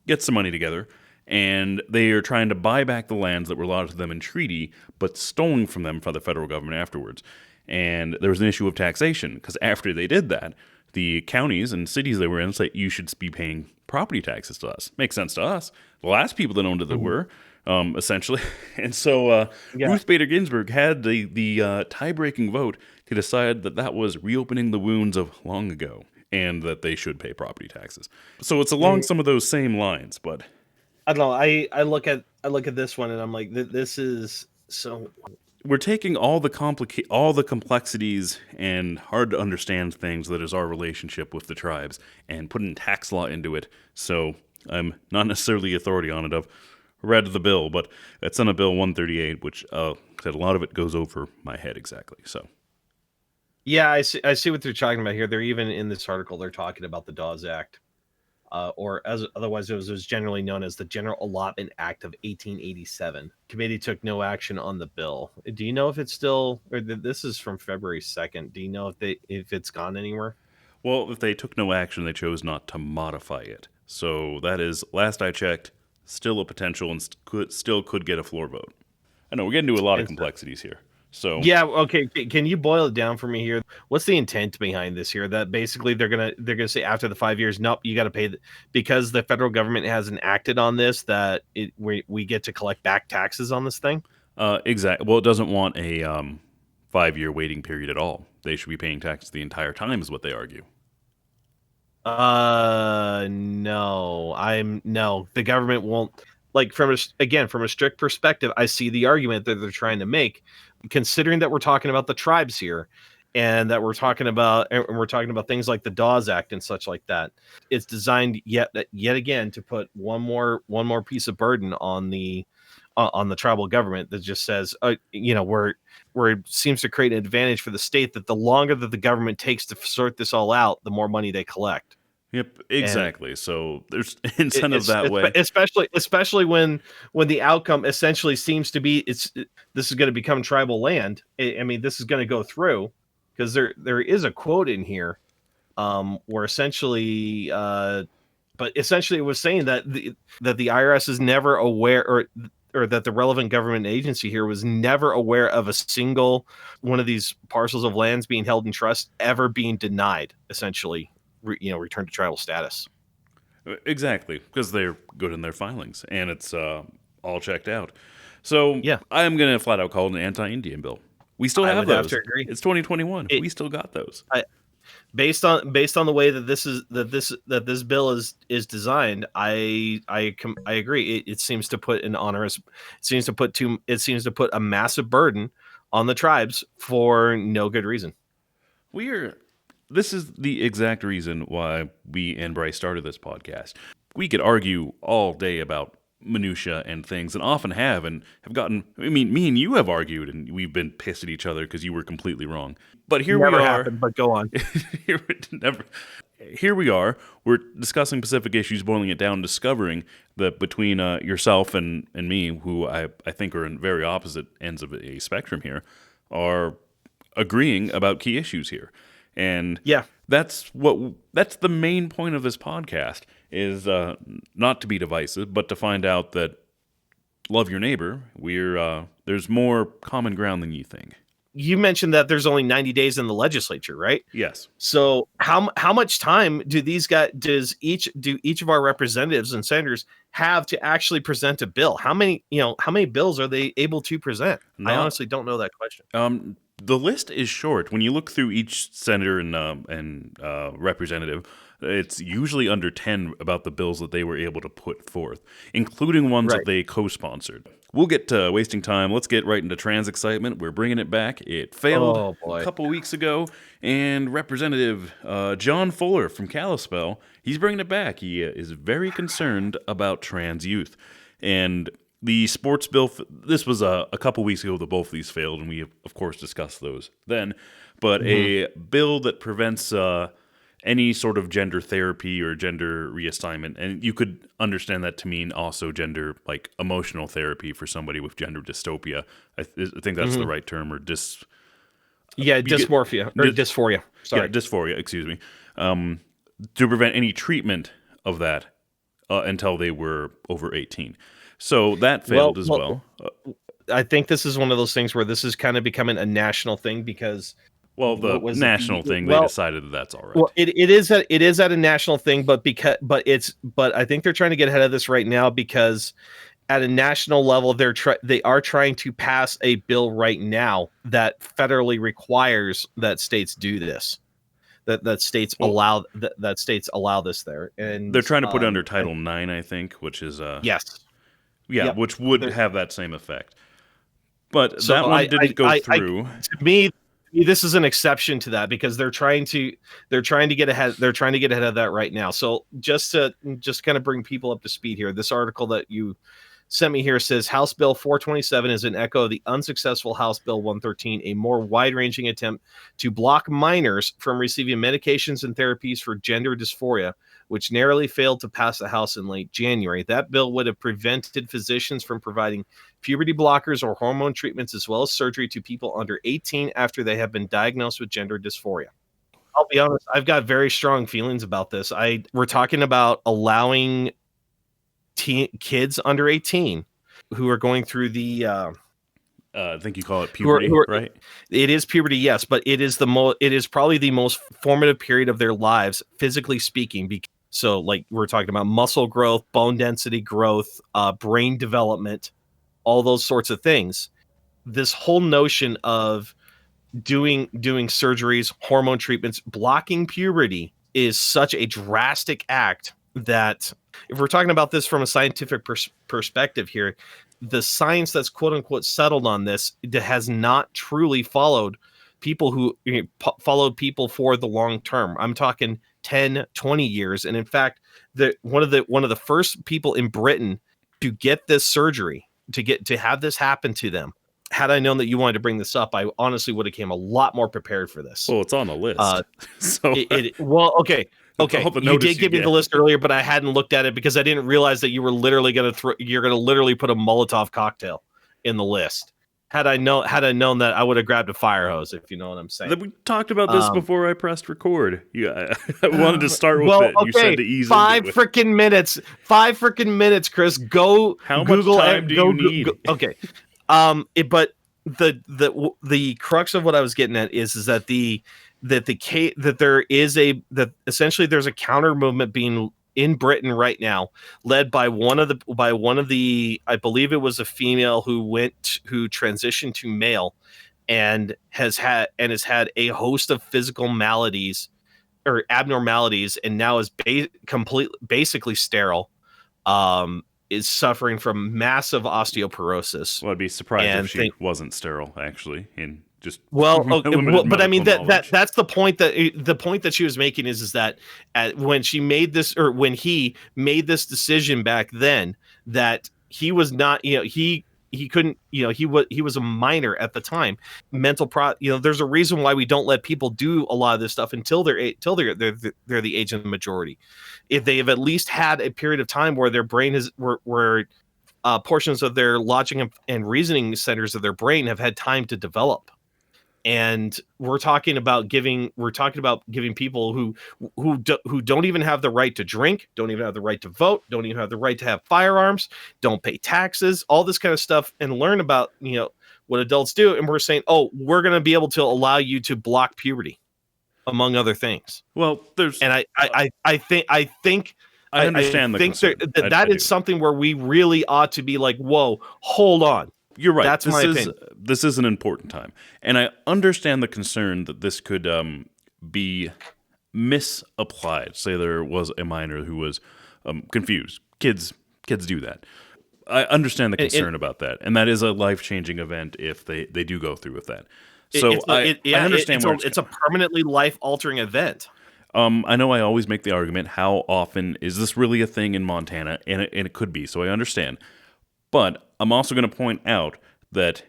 gets some money together, and they are trying to buy back the lands that were allotted to them in treaty, but stolen from them by the federal government afterwards. And there was an issue of taxation, because after they did that, the counties and cities they were in said, you should be paying property taxes to us. Makes sense to us. The last people that owned it were, essentially. And so Ruth Bader Ginsburg had the tie-breaking vote to decide that was reopening the wounds of long ago, and that they should pay property taxes. So it's along some of those same lines, but I don't know. I look at this one and I'm like, this is so. We're taking all the complexities and hard to understand things that is our relationship with the tribes and putting tax law into it. So I'm not necessarily authority on it. I've read the bill, but it's on a Bill 138, which said a lot of it goes over my head exactly. So. Yeah, I see what they're talking about here. They're even in this article, they're talking about the Dawes Act, or as otherwise it was generally known as the General Allotment Act of 1887. Committee took no action on the bill. Do you know if it's still, or this is from February 2nd? Do you know if it's gone anywhere? Well, if they took no action, they chose not to modify it. So that is, last I checked, still a potential and still could get a floor vote. I know we're getting into a lot of complexities here. So yeah, okay. Can you boil it down for me here? What's the intent behind this here? That basically they're gonna say after the 5 years, nope, you got to pay because the federal government hasn't acted on this. That we get to collect back taxes on this thing. Exactly. Well, it doesn't want a 5-year waiting period at all. They should be paying taxes the entire time, is what they argue. No. The government won't. Like from a strict perspective, I see the argument that they're trying to make, considering that we're talking about the tribes here, and that we're talking about things like the Dawes Act and such like that. It's designed yet again to put one more piece of burden on the tribal government that just says, where it seems to create an advantage for the state that the longer that the government takes to sort this all out, the more money they collect. Yep, exactly. And so there's incentive that way, especially when the outcome essentially seems to be this is going to become tribal land. I mean, this is going to go through because there is a quote in here where essentially, but essentially it was saying that the IRS is never aware or that the relevant government agency here was never aware of a single one of these parcels of lands being held in trust ever being denied, essentially. Return to tribal status. Exactly, because they're good in their filings, and it's all checked out. So yeah, I'm going to flat out call it an anti-Indian bill. We still have those. Have to agree. It's 2021. We still got those. Based on the way that this bill is designed, I agree. It seems to put a massive burden on the tribes for no good reason. This is the exact reason why we and Bryce started this podcast. We could argue all day about minutia and things, and often have gotten. I mean, me and you have argued, and we've been pissed at each other because you were completely wrong. But here Never we are. happened, but go on. Here we are. We're discussing specific issues, boiling it down, discovering that between yourself and me, who I think are in very opposite ends of a spectrum here, are agreeing about key issues here. And yeah, that's the main point of this podcast, is not to be divisive, but to find out that love your neighbor. There's more common ground than you think. You mentioned that there's only 90 days in the legislature, right? Yes. So how much time do each of our representatives and senators have to actually present a bill? How many bills are they able to present? I honestly don't know that question. The list is short. When you look through each senator and representative, it's usually under 10 about the bills that they were able to put forth, including ones that they co-sponsored. We'll get to wasting time. Let's get right into trans excitement. We're bringing it back. It failed a couple weeks ago, and Representative John Fuller from Kalispell, he's bringing it back. He is very concerned about trans youth. And the sports bill, this was a couple weeks ago that both of these failed, and we, of course, discussed those then. But a bill that prevents any sort of gender therapy or gender reassignment, and you could understand that to mean also gender, like emotional therapy for somebody with gender dystopia. I think that's the right term, or dysmorphia or dysphoria. Sorry, yeah, dysphoria. Excuse me. To prevent any treatment of that until they were over 18. So that failed as well. I think this is one of those things where this is kind of becoming a national thing because. Well, the national thing, they decided that's all right. Well, it is at a national thing, but I think they're trying to get ahead of this right now because at a national level, they are trying to pass a bill right now that federally requires that states do this, that states allow this there, and they're trying to put it under Title IX, I think, which is yes, which would have that same effect. But that one didn't go through. To me, this is an exception to that because they're trying to get ahead. They're trying to get ahead of that right now. So just kind of bring people up to speed here. This article that you sent me here says House Bill 427 is an echo of the unsuccessful House Bill 113, a more wide-ranging attempt to block minors from receiving medications and therapies for gender dysphoria, which narrowly failed to pass the House in late January. That bill would have prevented physicians from providing puberty blockers or hormone treatments, as well as surgery to people under 18 after they have been diagnosed with gender dysphoria. I'll be honest, I've got very strong feelings about this. We're talking about allowing kids under 18 who are going through the I think you call it puberty, right? It is puberty, yes, but it is probably the most formative period of their lives, physically speaking. So, like we're talking about muscle growth, bone density growth, brain development, all those sorts of things. This whole notion of doing surgeries, hormone treatments, blocking puberty is such a drastic act that if we're talking about this from a scientific perspective here, the science that's quote unquote settled on this has not truly followed people who followed people for the long term. I'm talking 10, 20 years. And in fact, one of the first people in Britain to get this surgery, to have this happen to them. Had I known that you wanted to bring this up, I honestly would have came a lot more prepared for this. Well, it's on the list. Okay. You did give me the list earlier, but I hadn't looked at it because I didn't realize that you were literally going to literally put a Molotov cocktail in the list. Had I known that, I would have grabbed a fire hose, if you know what I'm saying. We talked about this before I pressed record. Yeah, I wanted to start with it. You said to ease five freaking minutes, Chris. Go. How Google much time do you need? Okay. But the crux of what I was getting at is that essentially there's a counter movement being in Britain right now, led by one of the I believe it was a female who transitioned to male and has had a host of physical maladies or abnormalities, and now is basically sterile. Is suffering from massive osteoporosis. Well, I'd be surprised if she wasn't sterile, actually, and Just Well, okay, limited but I mean medical knowledge. that's the point that she was making is that when she made this, or when he made this decision back then, that he was not, he couldn't, he was a minor at the time. There's a reason why we don't let people do a lot of this stuff until they're the age of the majority. If they have at least had a period of time where their brain is where portions of their logic and reasoning centers of their brain have had time to develop. And we're talking about giving people who don't even have the right to drink, don't even have the right to vote, don't even have the right to have firearms, don't pay taxes, all this kind of stuff, and learn about what adults do. And we're saying, oh, we're going to be able to allow you to block puberty, among other things. Well, there's, and I think I understand the concern. That is something where we really ought to be like, whoa, hold on. You're right. That's my opinion. This is an important time, and I understand the concern that this could be misapplied. Say there was a minor who was confused. Kids do that. I understand the concern about that, and that is a life-changing event if they do go through with that. So I understand it's a permanently life-altering event. I know I always make the argument, how often is this really a thing in Montana? And it could be, so I understand. But I'm also going to point out that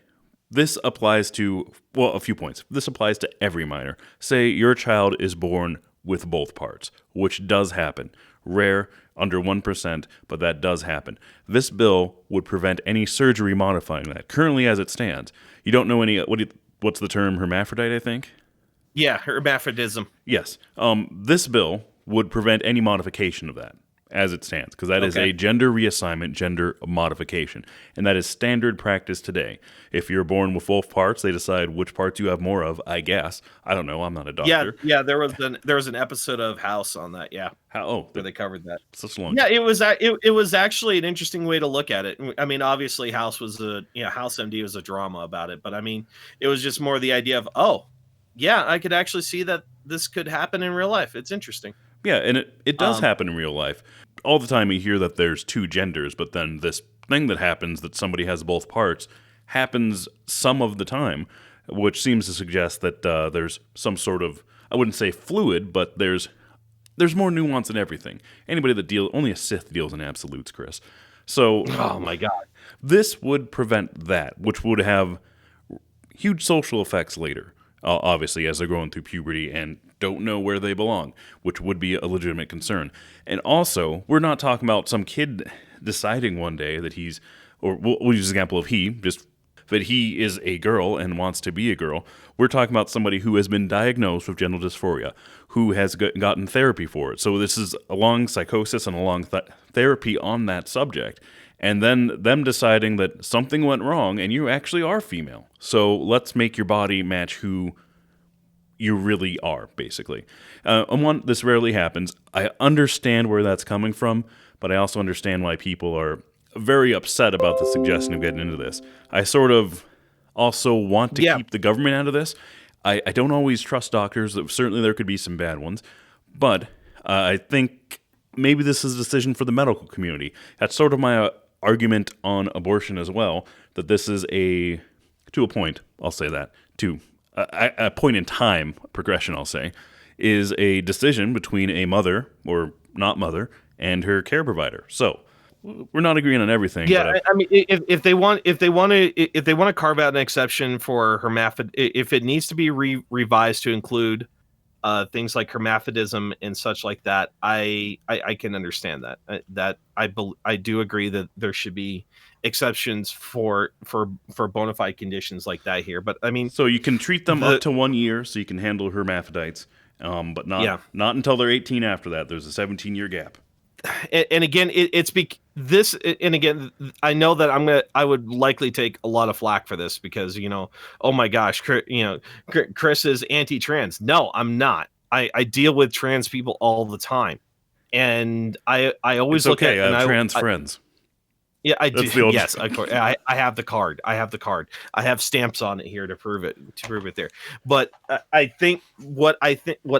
this applies to, well, a few points. This applies to every minor. Say your child is born with both parts, which does happen. Rare, under 1%, but that does happen. This bill would prevent any surgery modifying that. Currently, as it stands, you don't know any, what's the term, hermaphrodite, I think? Yeah, hermaphrodism. Yes. This bill would prevent any modification of that as it stands, because that is a gender reassignment, gender modification, and that is standard practice today. If you're born with both parts, they decide which parts you have more of, I guess. I don't know. I'm not a doctor. Yeah. There was an episode of House on that. Yeah. Where they covered that. Such a long. Yeah, it was actually an interesting way to look at it. I mean, obviously, House MD was a drama about it, but I mean, it was just more the idea of, oh, yeah, I could actually see that this could happen in real life. It's interesting. Yeah, and it does happen in real life. All the time you hear that there's two genders, but then this thing that happens that somebody has both parts happens some of the time, which seems to suggest that there's some sort of, I wouldn't say fluid, but there's more nuance in everything. Anybody that only a Sith deals in absolutes, Chris. So, oh my God. This would prevent that, which would have huge social effects later. Obviously, as they're going through puberty and don't know where they belong, which would be a legitimate concern. And also, we're not talking about some kid deciding one day that he's, or we'll use the example of that he is a girl and wants to be a girl. We're talking about somebody who has been diagnosed with genital dysphoria, who has gotten therapy for it. So this is a long psychosis and a long therapy on that subject. And then them deciding that something went wrong and you actually are female. So let's make your body match who you really are, basically. This rarely happens. I understand where that's coming from, but I also understand why people are very upset about the suggestion of getting into this. I sort of also want to keep the government out of this. I don't always trust doctors. Certainly there could be some bad ones. But I think maybe this is a decision for the medical community. That's sort of my argument on abortion as well, that this is to a point, I'll say that, to a point in time progression, I'll say, is a decision between a mother or not mother and her care provider. So we're not agreeing on everything. Yeah, but I mean, if they want to carve out an exception for if it needs to be revised to include things like hermaphrodism and such like that, I can understand that. That I do agree that there should be exceptions for bona fide conditions like that here. But I mean, so you can treat them up to 1 year, so you can handle hermaphrodites, but not until they're 18. After that, there's a 17-year gap. And again, and again, I know that I would likely take a lot of flack for this because, oh my gosh, Chris is anti-trans. No, I'm not. I deal with trans people all the time. And I always look at trans friends. Yeah, I do. Yes, of course. I have the card. I have stamps on it here to prove it there. But I think what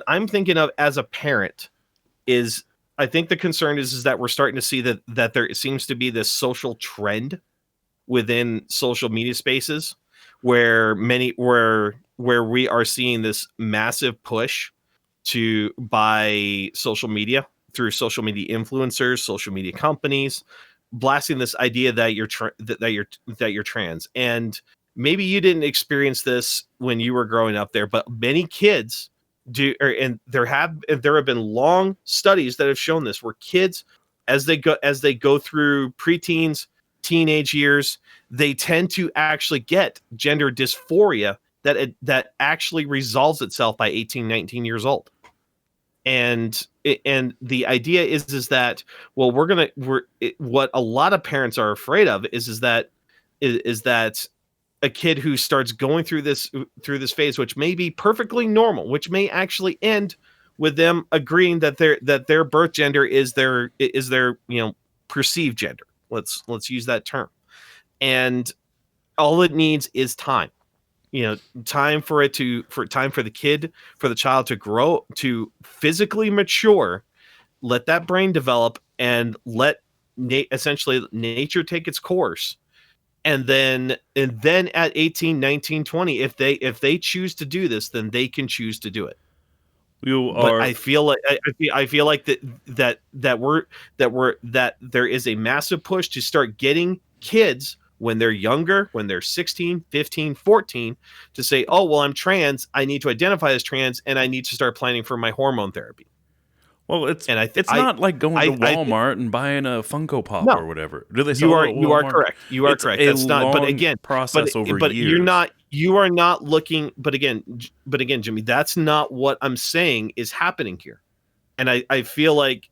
I'm thinking of as a parent is, I think the concern is that we're starting to see that there seems to be this social trend within social media spaces where we are seeing this massive push by social media, through social media influencers, social media companies, blasting this idea that you're trans. And maybe you didn't experience this when you were growing up there, but many kids do. And there have been long studies that have shown this, where kids, as they go through preteens, teenage years, they tend to actually get gender dysphoria that actually resolves itself by 18, 19 years old. And the idea is that, well, what a lot of parents are afraid of is that a kid who starts going through this phase, which may be perfectly normal, which may actually end with them agreeing that their birth gender is their perceived gender. Let's use that term. And all it needs is time. Time for the child to grow, to physically mature, let that brain develop, and let essentially nature take its course. And then at 18, 19, 20, if they choose to do this, then they can choose to do it. But I feel like that there is a massive push to start getting kids when they're younger, when they're 16, 15, 14, to say, oh, well, I'm trans. I need to identify as trans, and I need to start planning for my hormone therapy. Well, it's not like going to Walmart and buying a Funko Pop or whatever. Do they sell you are correct. You are correct. That's not. But again, process over years. You are not looking. But again, Jimmy, that's not what I'm saying is happening here. And I feel like,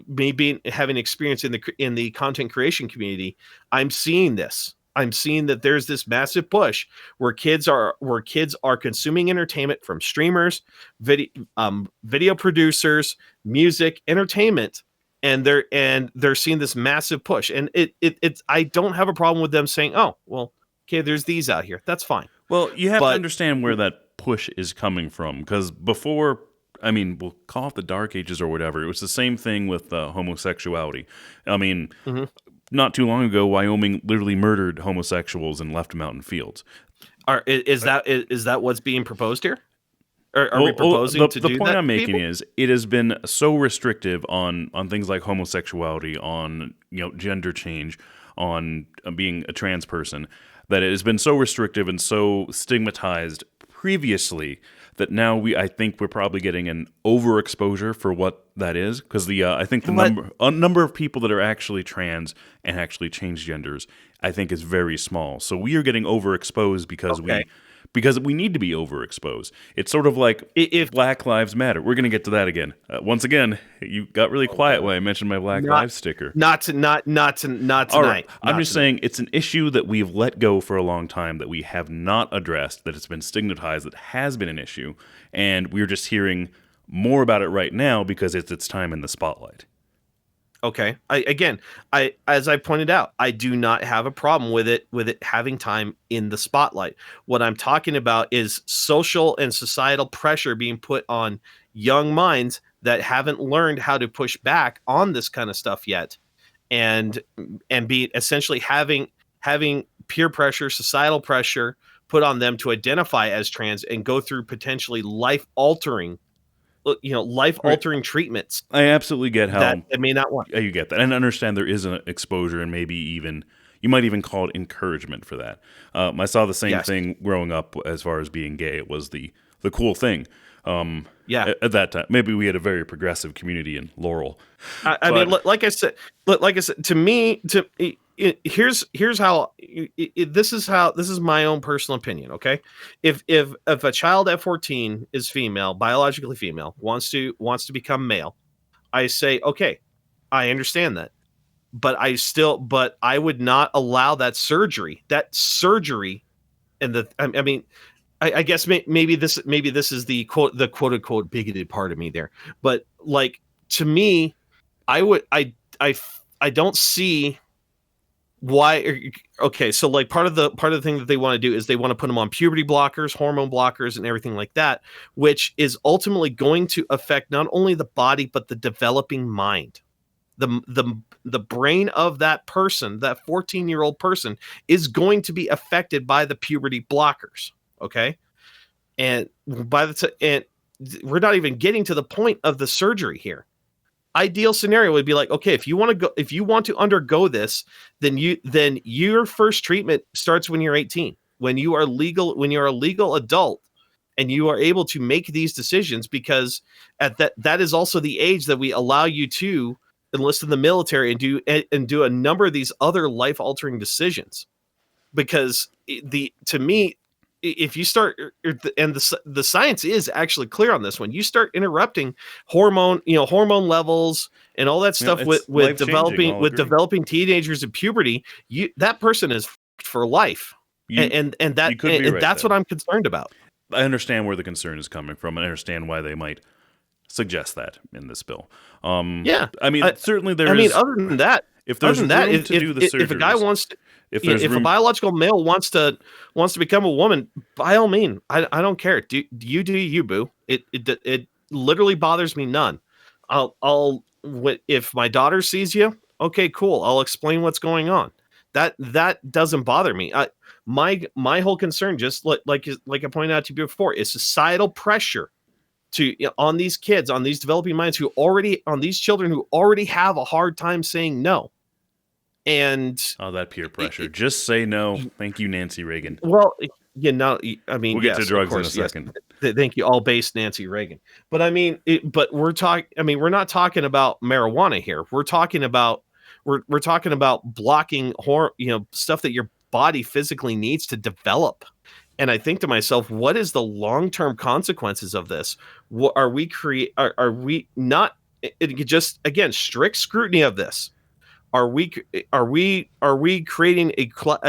maybe having experience in the content creation community, I'm seeing this. I'm seeing that there's this massive push where kids are consuming entertainment from streamers, video producers, music, entertainment, and they're seeing this massive push. And it's I don't have a problem with them saying, oh, well, okay, there's these out here. That's fine. Well, you have to understand where that push is coming from, because before, I mean, we'll call it the Dark Ages or whatever, it was the same thing with homosexuality. I mean, not too long ago, Wyoming literally murdered homosexuals and left them out in fields. Is that what's being proposed here? Are we proposing to do that? The point I'm making is, it has been so restrictive on things like homosexuality, on gender change, on being a trans person, that it has been so restrictive and so stigmatized previously, that now I think we're probably getting an overexposure for what that is, because I think the number of people that are actually trans and actually change genders, I think, is very small. So we are getting overexposed because we need to be overexposed. It's sort of like if Black Lives Matter. We're going to get to that again. Once again, you got really quiet when I mentioned my Black Lives sticker. Not tonight. All right. I'm just saying it's an issue that we've let go for a long time, that we have not addressed, that it's been stigmatized, that has been an issue, and we're just hearing more about it right now because it's its time in the spotlight. Okay. As I pointed out, I do not have a problem with it having time in the spotlight. What I'm talking about is social and societal pressure being put on young minds that haven't learned how to push back on this kind of stuff yet, and be essentially having peer pressure, societal pressure put on them to identify as trans and go through potentially life-altering treatments. I absolutely get how that it may not work. You get that, and I understand there is an exposure, and maybe even you might even call it encouragement for that. I saw the same thing growing up as far as being gay. It was the cool thing. At that time, maybe we had a very progressive community in Laurel. I mean, like I said, to me, here's how this is my own personal opinion. Okay, if a child at 14 is female, biologically female, wants to become male, I say, okay, I understand that, but I would not allow that surgery, and I mean, I guess maybe this is the quote unquote bigoted part of me there, but like, to me, I don't see why. Okay, so like part of the thing that they want to do is they want to put them on puberty blockers, hormone blockers, and everything like that, which is ultimately going to affect not only the body but the developing mind. the brain of that person, that 14-year-old person, is going to be affected by the puberty blockers. Okay, and we're not even getting to the point of the surgery here. Ideal scenario would be like, okay, if you want to undergo this, then your first treatment starts when you're 18, when you're a legal adult, and you are able to make these decisions, because at that is also the age that we allow you to enlist in the military and do a number of these other life altering decisions. Because to me, if you start, and the science is actually clear on this one, you start interrupting hormone levels and all that stuff with developing teenagers in puberty, that person is for life. And that's what I'm concerned about. I understand where the concern is coming from, and I understand why they might suggest that in this bill. Yeah, I mean, certainly there is. I mean, other than that, if there's room to do the surgeries, if a guy wants to, if a biological male wants to become a woman, by all means, I don't care. Do you, boo? It literally bothers me none. If my daughter sees you, okay, cool. I'll explain what's going on. That doesn't bother me. My whole concern, just like I pointed out to you before, is societal pressure on these kids, on these developing minds on these children who already have a hard time saying no. And that peer pressure. Just say no. Thank you, Nancy Reagan. Well, I mean, we'll get to drugs in a second. Yes. Thank you, all based Nancy Reagan. But I mean, we're not talking about marijuana here. We're talking about blocking stuff that your body physically needs to develop. And I think to myself, what is the long-term consequences of this? What are we not just, again, strict scrutiny of this? Are we creating a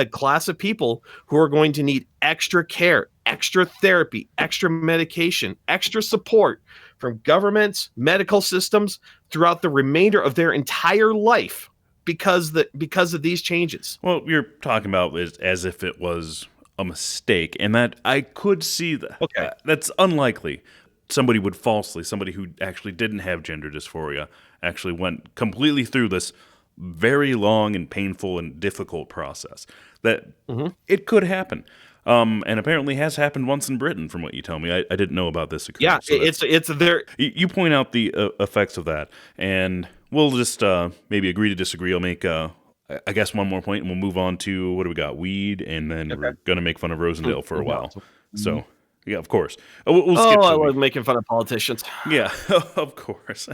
class of people who are going to need extra care, extra therapy, extra medication, extra support from governments, medical systems throughout the remainder of their entire life because of these changes? Well, you're talking about it as if it was a mistake, and that I could see that. Okay. That's unlikely. Somebody who actually didn't have gender dysphoria actually went completely through this very long and painful and difficult process. That it could happen, and apparently has happened once in Britain, from what you tell me. I didn't know about this occurrence. Yeah, so it's there. You point out the effects of that, and we'll just maybe agree to disagree. I'll make I guess one more point, and we'll move on to, what do we got? Weed, and then we're going to make fun of Rosendale for a while. So, yeah, of course. We'll skip I love making fun of politicians. Yeah, of course.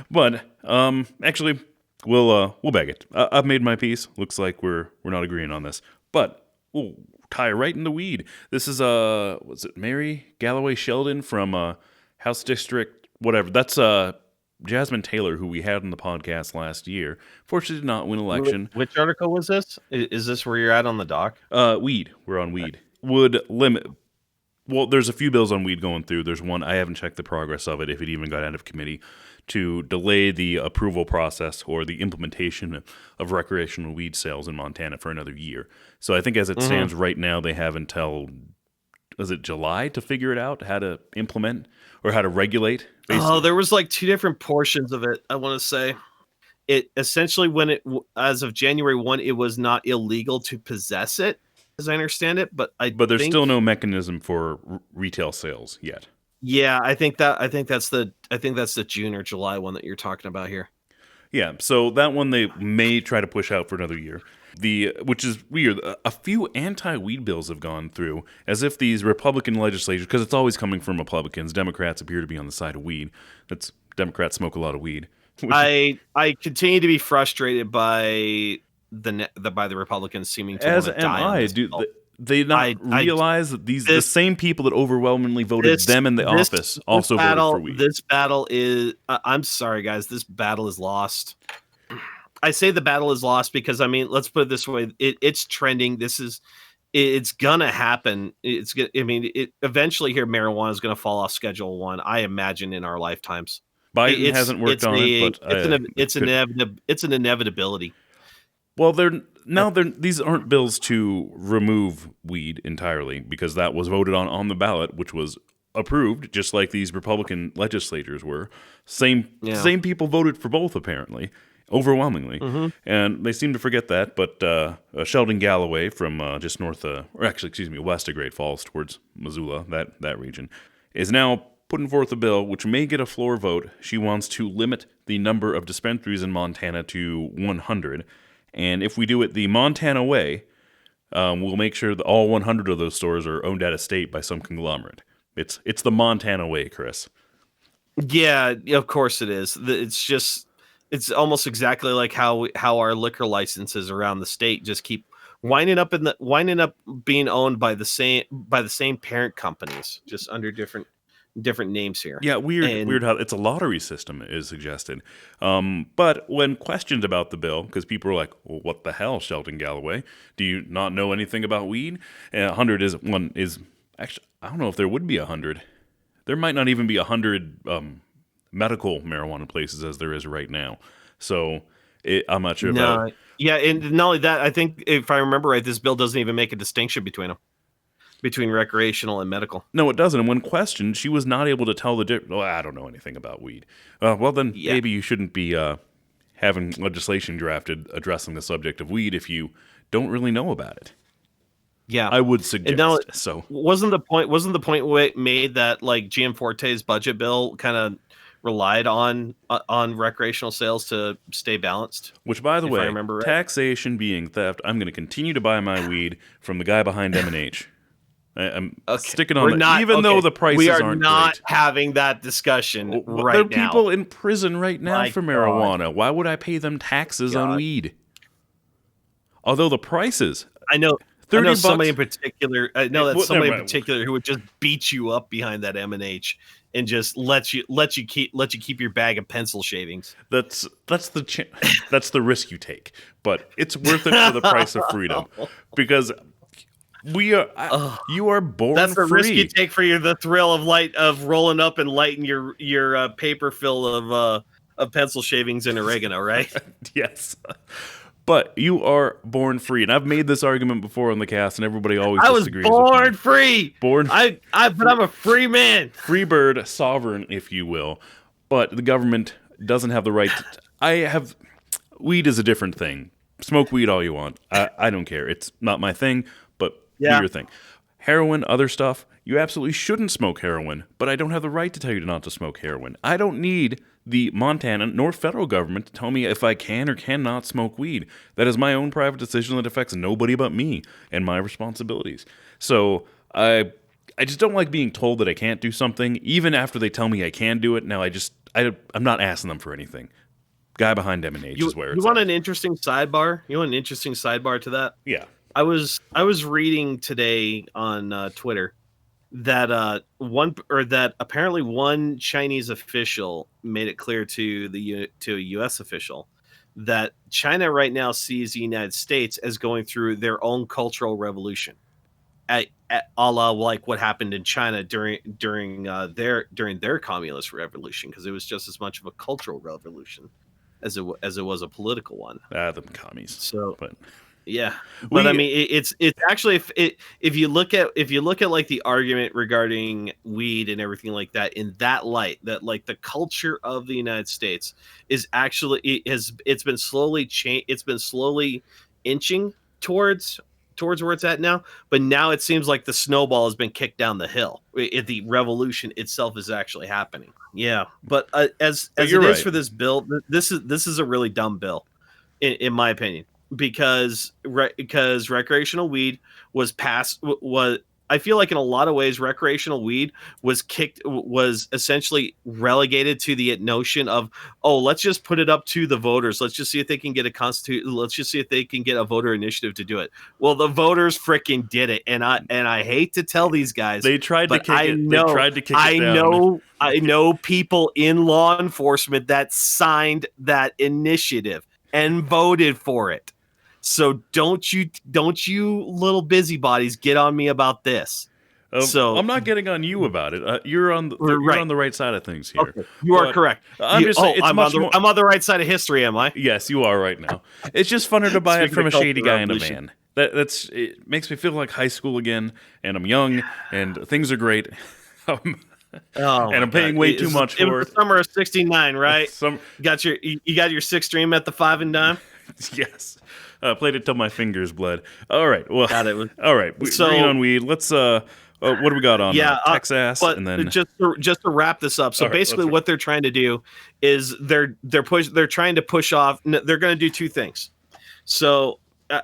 But actually, we'll bag it. I've made my piece. Looks like we're not agreeing on this, but we'll tie right into weed. This is was it Mary Galloway Sheldon from House District whatever? That's Jasmine Taylor, who we had on the podcast last year. Fortunately, did not win election. Which article was this? Is this where you're at on the doc? Weed. We're on weed. Would limit. Well, there's a few bills on weed going through. There's one, I haven't checked the progress of it, if it even got out of committee, to delay the approval process or the implementation of recreational weed sales in Montana for another year. So I think as it stands right now, they have until, is it July, to figure it out, how to implement or how to regulate? Basically. Oh, there was like two different portions of it, I want to say. It essentially, as of January 1, it was not illegal to possess it, as I understand it, but there's still no mechanism for retail sales yet. Yeah, I think that's the June or July one that you're talking about here. Yeah, so that one they may try to push out for another year. Which is weird. A few anti-weed bills have gone through, as if these Republican legislators, because it's always coming from Republicans. Democrats appear to be on the side of weed. Democrats smoke a lot of weed. I continue to be frustrated by the Republicans seeming to as want to die. Am I? Do they not realize that the same people that overwhelmingly voted them in the office also voted for weed? This battle is. I'm sorry, guys. This battle is lost. I say the battle is lost because, I mean, let's put it this way. It's trending. It's gonna happen. Eventually here, marijuana is gonna fall off Schedule 1. I imagine in our lifetimes. Biden hasn't worked on it, but it's an inevitability. Well, these aren't bills to remove weed entirely, because that was voted on the ballot, which was approved, just like these Republican legislators were. Same people voted for both, apparently. overwhelmingly. Mhm. And they seem to forget that. But Sheldon Galloway from just north, west of Great Falls towards Missoula, that region, is now putting forth a bill which may get a floor vote. She wants to limit the number of dispensaries in Montana to 100. And if we do it the Montana way, we'll make sure that all 100 of those stores are owned out of state by some conglomerate. It's the Montana way, Chris. Yeah, of course it is. It's almost exactly like how our liquor licenses around the state just keep winding up being owned by the same parent companies, just under different names here. Yeah, And weird how it's a lottery system is suggested. But when questioned about the bill, because people are like, well, what the hell, Sheldon Galloway? Do you not know anything about weed? 100 is actually, I don't know if there would be 100. There might not even be 100 medical marijuana places as there is right now. So I'm not sure no, yeah, and not only that, I think if I remember right, this bill doesn't even make a distinction between them, between recreational and medical. No, it doesn't. And when questioned, she was not able to tell the difference. Well, I don't know anything about weed. Well, then Yeah. maybe you shouldn't be having legislation drafted addressing the subject of weed if you don't really know about it. Yeah, I would suggest. now- So wasn't the point made that like Gianforte's budget bill kind of relied on recreational sales to stay balanced? which, by the if I way, remember right. taxation being theft, I'm going to continue to buy my weed from the guy behind M&H. I'm sticking on We're that, not, even though the prices we are aren't not great. having that discussion There right are now. people in prison right now My for God. marijuana. Why would I pay them taxes on God. weed? Although the prices, I know 30 somebody in bucks- particular. I know Well, that's somebody never in mind. particular who would just beat you up behind that M&H and just let you keep your bag of pencil shavings. that's the risk you take, but it's worth it for the price of freedom because you are born That's the free. risk you take for the thrill of rolling up and lighting your paper fill of pencil shavings and oregano, right? Yes. But you are born free, and I've made this argument before on the cast, and everybody always I was disagrees born with me. free. Born but I'm a free man. free bird, sovereign, if you will. But the government doesn't have the right to. Weed is a different thing. Smoke weed all you want. I don't care. It's not my thing, but do Yeah. your thing. Heroin, other stuff, you absolutely shouldn't smoke heroin, but I don't have the right to tell you not to smoke heroin. I don't need the Montana nor federal government to tell me if I can or cannot smoke weed. That is my own private decision that affects nobody but me and my responsibilities. So I just don't like being told that I can't do something, even after they tell me I can do it. Now I'm not asking them for anything. Guy behind M&H is where You it's want at. an interesting sidebar? You want an interesting sidebar to that? Yeah. I was reading today on Twitter that apparently one Chinese official made it clear to a U.S. official that China right now sees the United States as going through their own cultural revolution, a la like what happened in China during their communist revolution, because it was just as much of a cultural revolution as it was a political one. The commies. So. But Yeah, but We- I mean, it's actually if you look at like the argument regarding weed and everything like that in that light, that like the culture of the United States is actually it's been slowly inching towards where it's at now, but now it seems like the snowball has been kicked down the hill. The revolution itself is actually happening. Yeah, but as it you're is right. for this bill, this is a really dumb bill, in my opinion. Because recreational weed was passed was I feel like in a lot of ways recreational weed was essentially relegated to the notion of, oh, let's just put it up to the voters, let's just see if they can get a voter initiative to do it. Well, the voters freaking did it, and I hate to tell these guys, they tried to but kick I it. know, They tried to kick it down. I know people in law enforcement that signed that initiative and voted for it. So don't you little busybodies get on me about this. So I'm not getting on you about it. You're on Right. on the right side of things here. Okay, you are But correct. I'm just saying, it's I'm much more. I'm on the right side of history, am I? Yes, you are right now. It's just funner to buy it Speaking from a of cultural shady guy in a revolution. van. It makes me feel like high school again, and I'm young, and things are great. Oh and my I'm paying God. way too much It for was it. the summer of '69, right? Some You got your six stream at the 5 and dime. yes, played it till my fingers bled. All right, well, God, it was all right. Green so. on weed. Let's what do we got on Yeah, Texas? but And then just to wrap this up. So all right, basically, what they're trying to do is they're trying to push off. They're going to do two things. So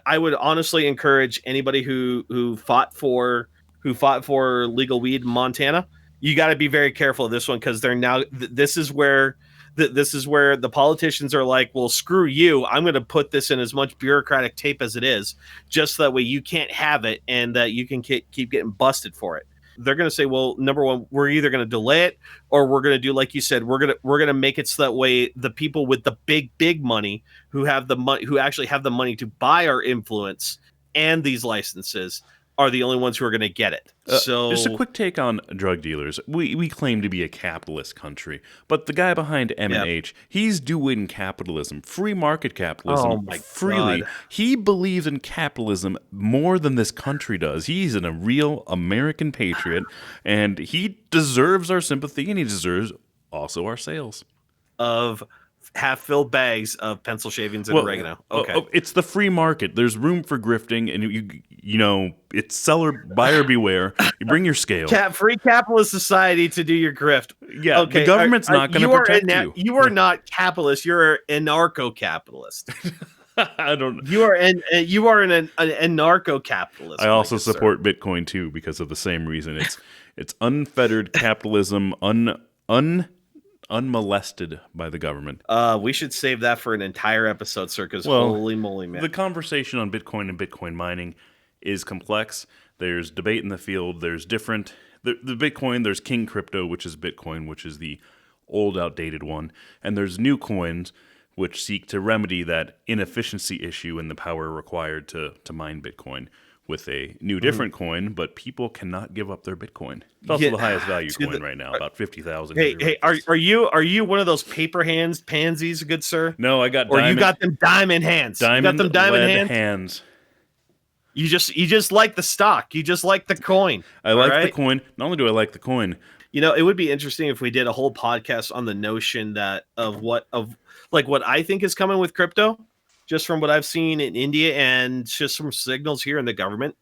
I would honestly encourage anybody who fought for legal weed in Montana. You got to be very careful of this one because they're now. This is where. This is where the politicians are like, well, screw you. I'm going to put this in as much bureaucratic tape as it is, just that way you can't have it and that you can keep getting busted for it. They're going to say, well, number one, we're either going to delay it or we're going to do like you said. We're going to make it so that way the people with the big money who have the money, who actually have the money to buy our influence and these licenses, are the only ones who are going to get it. So just a quick take on drug dealers. We claim to be a capitalist country, but the guy behind M&H, he's doing capitalism, free market capitalism, freely. God. He believes in capitalism more than this country does. He's a real American patriot, and he deserves our sympathy, and he deserves also our sales. Of half-filled bags of pencil shavings and oregano. Okay, it's the free market. There's room for grifting, and you know it's buyer beware. You bring your scale. Free capitalist society to do your grift. Yeah, okay. The government's not going to protect you. You are not capitalist. You're an anarcho-capitalist. I don't. You are an anarcho-capitalist. I also support Bitcoin too because of the same reason. It's unfettered capitalism, unmolested by the government. We should save that for an entire episode, sir, because holy moly, man. The conversation on Bitcoin and Bitcoin mining is complex. There's debate in the field. There's different... The Bitcoin, there's King Crypto, which is Bitcoin, which is the old, outdated one. And there's new coins, which seek to remedy that inefficiency issue in the power required to mine Bitcoin with a new different coin, but people cannot give up their Bitcoin. It's also the highest value coin right now, about 50,000. Hey, are you one of those paper hands pansies, good sir? No, I got diamond. Or you got them diamond hands. You got them diamond hands. You just like the stock. You just like the coin. I like the coin. Not only do I like the coin, you know, it would be interesting if we did a whole podcast on the notion that what I think is coming with crypto. Just from what I've seen in India and just from signals here in the government,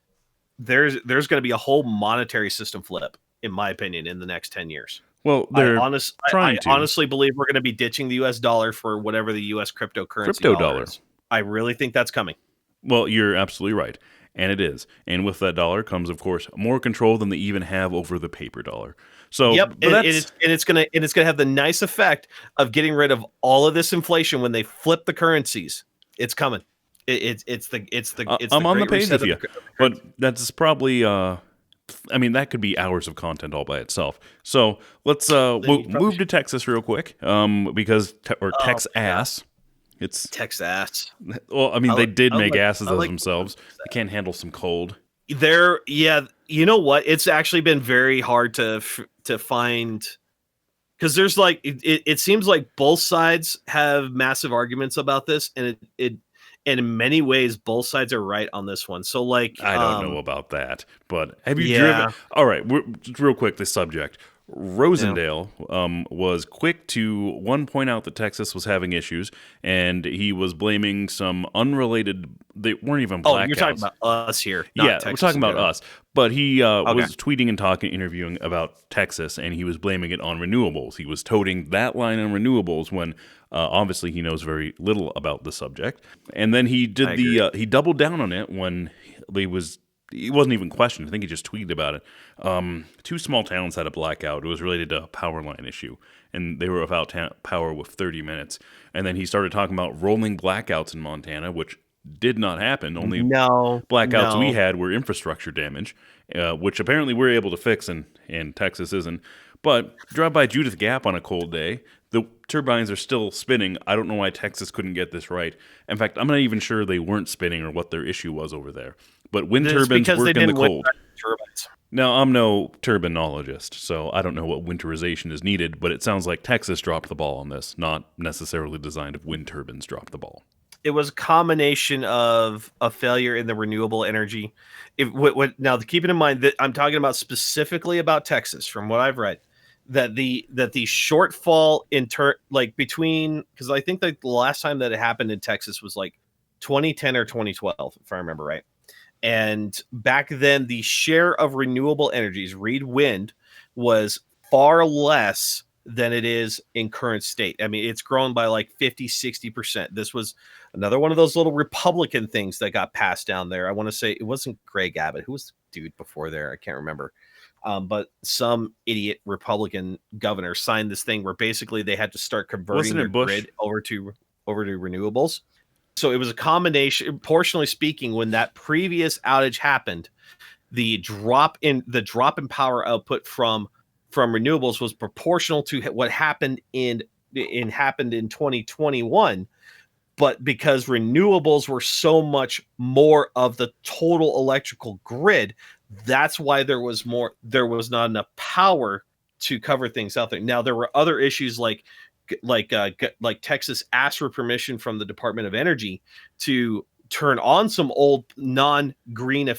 there's going to be a whole monetary system flip, in my opinion, in the next 10 years. Well, I honestly believe we're going to be ditching the U.S. dollar for whatever the U.S. cryptocurrency dollar is. I really think that's coming. Well, you're absolutely right. And it is. And with that dollar comes, of course, more control than they even have over the paper dollar. So, yep, and it's gonna have the nice effect of getting rid of all of this inflation when they flip the currencies. It's coming. I'm on the page with you, but that's probably. I mean, that could be hours of content all by itself. So let's we'll move to Texas real quick, because Texas. It's Texas. Well, I mean, they did make asses of themselves. They can't handle some cold. You know what? It's actually been very hard to find, because there's it seems like both sides have massive arguments about this, and and in many ways both sides are right on this one. So I don't know about that, but have you driven? All right, real quick, this subject. Rosendale was quick to point out that Texas was having issues, and he was blaming some unrelated. They weren't even blackouts. Oh, you're talking about us here. Yeah, Texas, we're talking about us. But he was tweeting and interviewing about Texas, and he was blaming it on renewables. He was toting that line on renewables when obviously he knows very little about the subject. And then he did he doubled down on it when he wasn't even questioned. I think he just tweeted about it. 2 small towns had a blackout. It was related to a power line issue, and they were without power with 30 minutes. And then he started talking about rolling blackouts in Montana, which did not happen. Only blackouts we had were infrastructure damage, which apparently we're able to fix, and Texas isn't. But drive by Judith Gap on a cold day, the turbines are still spinning. I don't know why Texas couldn't get this right. In fact, I'm not even sure they weren't spinning or what their issue was over there. But wind turbines work in the cold. Now, I'm no turbinologist, so I don't know what winterization is needed, but it sounds like Texas dropped the ball on this, not necessarily the design of wind turbines dropped the ball. It was a combination of a failure in the renewable energy. Now, keeping in mind that I'm talking about specifically about Texas, from what I've read, that the shortfall like between, because I think that the last time that it happened in Texas was like 2010 or 2012, if I remember right. And back then, the share of renewable energies, read wind, was far less than it is in current state. I mean, it's grown by like 50-60%. This was another one of those little Republican things that got passed down there. I want to say it wasn't Greg Abbott. Who was the dude before there? I can't remember. But some idiot Republican governor signed this thing where basically they had to start converting their grid over to renewables. So it was a combination, proportionally speaking, when that previous outage happened, the drop in power output from renewables was proportional to what happened in 2021. But because renewables were so much more of the total electrical grid, that's why there was not enough power to cover things out there. Now, there were other issues like Texas asked for permission from the Department of Energy to turn on some old non-green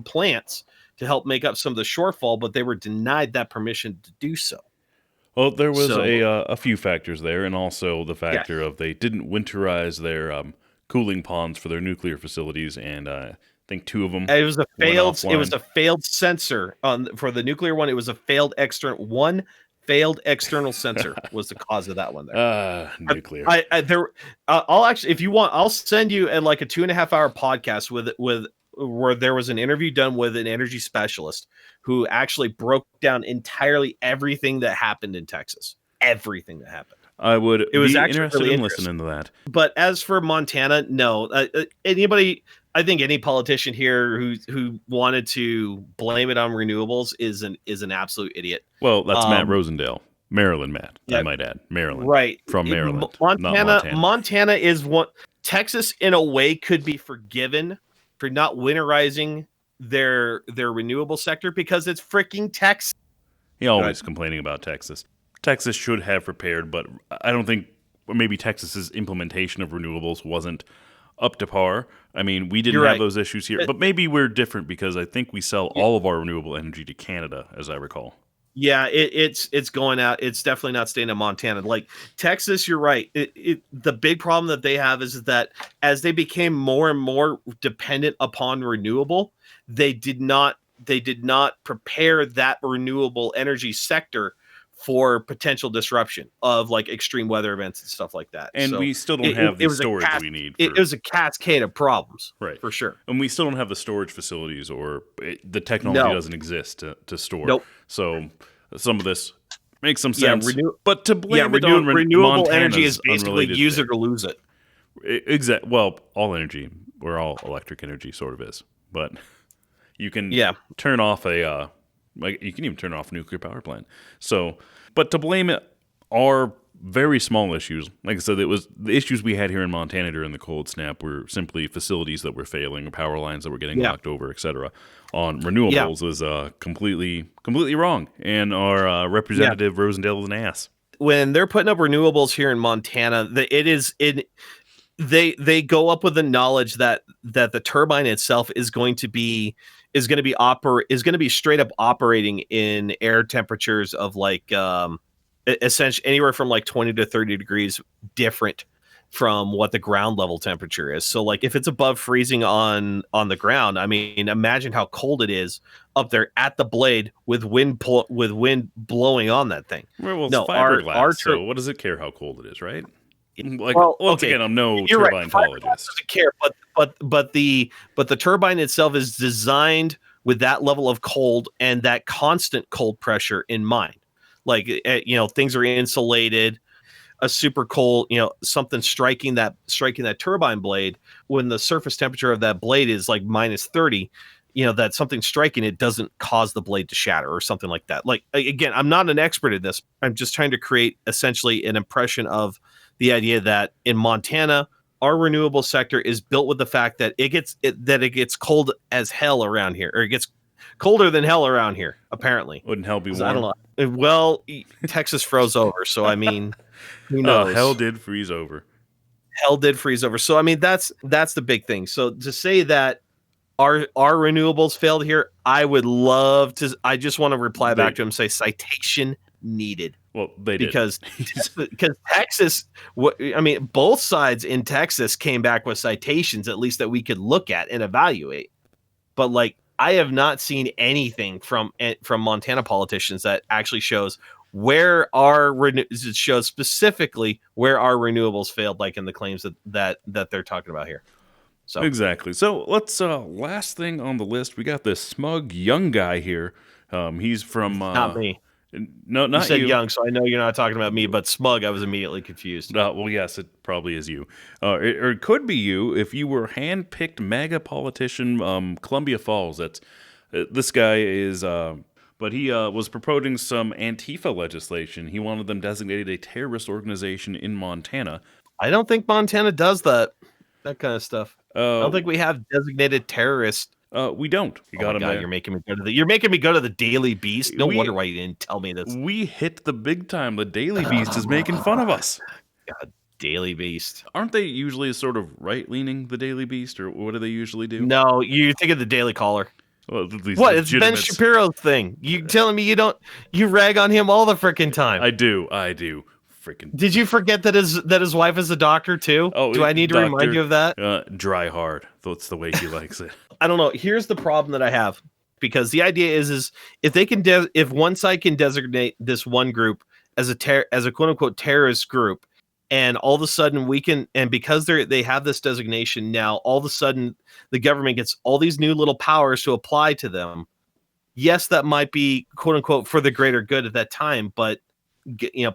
plants to help make up some of the shortfall, but they were denied that permission to do so. Well, there was a few factors there, and also the factor of they didn't winterize their cooling ponds for their nuclear facilities, and I think two of them. It was a failed sensor for the nuclear one. It was a failed external sensor was the cause of that one there. Nuclear. I'll actually, if you want, I'll send you like a 2.5-hour podcast with where there was an interview done with an energy specialist who actually broke down entirely everything that happened in Texas. Everything that happened. It was be interested really in listening to that. But as for Montana, no. I think any politician here who wanted to blame it on renewables is an absolute idiot. Well, that's Matt Rosendale. Maryland Matt, I might add. Maryland. Right. From Maryland. Montana is one. Texas, in a way, could be forgiven for not winterizing their renewable sector because it's freaking Texas. He always complaining about Texas. Texas should have prepared, but I don't think maybe Texas's implementation of renewables wasn't up to par. I mean, we didn't have those issues here, but maybe we're different because I think we sell all of our renewable energy to Canada, as I recall. Yeah, it's going out. It's definitely not staying in Montana. Like Texas, you're right. The big problem that they have is that as they became more and more dependent upon renewable, they did not prepare that renewable energy sector for potential disruption of like extreme weather events and stuff like that. And we still don't have the storage we need. It was a cascade of problems, right? For sure. And we still don't have the storage facilities, or the technology doesn't exist to store. Nope. So some of this makes some sense. But to blame renewable Montana's energy is basically use it or lose it. Exactly. Well, all energy, or all electric energy, sort of is. But you can turn off you can even turn off a nuclear power plant. So, but to blame it are very small issues. Like I said, it was the issues we had here in Montana during the cold snap were simply facilities that were failing, power lines that were getting knocked over, etc. On renewables was completely wrong, and our representative Rosendale is an ass. When they're putting up renewables here in Montana, they go up with the knowledge that the turbine itself is going to be straight up operating in air temperatures of like essentially anywhere from like 20 to 30 degrees different from what the ground level temperature is. So like if it's above freezing on the ground, I mean, imagine how cold it is up there at the blade with wind blowing on that thing. Well, it's fiberglass, so what does it care how cold it is, right? Like, once again, I'm no turbine right. Doesn't care, but the turbine itself is designed with that level of cold and that constant cold pressure in mind. Like things are insulated. A super cold, something striking that turbine blade when the surface temperature of that blade is like -30. That something striking it doesn't cause the blade to shatter or something like that. Like again, I'm not an expert at this. I'm just trying to create essentially an impression of the idea that in Montana, our renewable sector is built with the fact that it gets cold as hell around here, or it gets colder than hell around here. Apparently, wouldn't hell be warm? I don't know. Well, Texas froze over, so I mean, who knows? Hell did freeze over. So I mean, that's the big thing. So to say that our renewables failed here, I would love to. I just want to reply back to him and say citation needed. Well, they did. Because Texas, both sides in Texas came back with citations, at least that we could look at and evaluate. But like, I have not seen anything from Montana politicians that actually shows where it shows specifically where our renewables failed, like in the claims that they're talking about here. So Exactly. So let's last thing on the list, we got this smug young guy here. He's from not me. No, You not said you. young, so I know you're not talking about me. But smug, I was immediately confused. Well, yes, it probably is you. Or it could be you if you were hand-picked MAGA politician, Columbia Falls. That's this guy is, but he was proposing some Antifa legislation. He wanted them designated a terrorist organization in Montana. I don't think Montana does that kind of stuff. I Uh, don't think we have designated terrorists. we don't. You Oh got my him God, there. you're making me go to the Daily Beast. No We- wonder why you didn't tell me this. We hit the big time. The Daily Beast is making fun of us. God, Daily Beast. Aren't they usually sort of right-leaning, the Daily Beast, or what do they usually do? No, you think of the Daily Caller. Well, these What? It's Ben legitimates- Shapiro's thing. You telling me you rag on him all the freaking time. I do. Freaking. Did you forget that his wife is a doctor too? Oh, do I need to doctor. remind you of that? Dry hard. That's the way he likes it. I don't know. Here's the problem that I have, because the idea is if they can if one side can designate this one group as a quote unquote terrorist group, and all of a sudden because they have this designation now, all of a sudden the government gets all these new little powers to apply to them. Yes, that might be quote unquote for the greater good at that time, but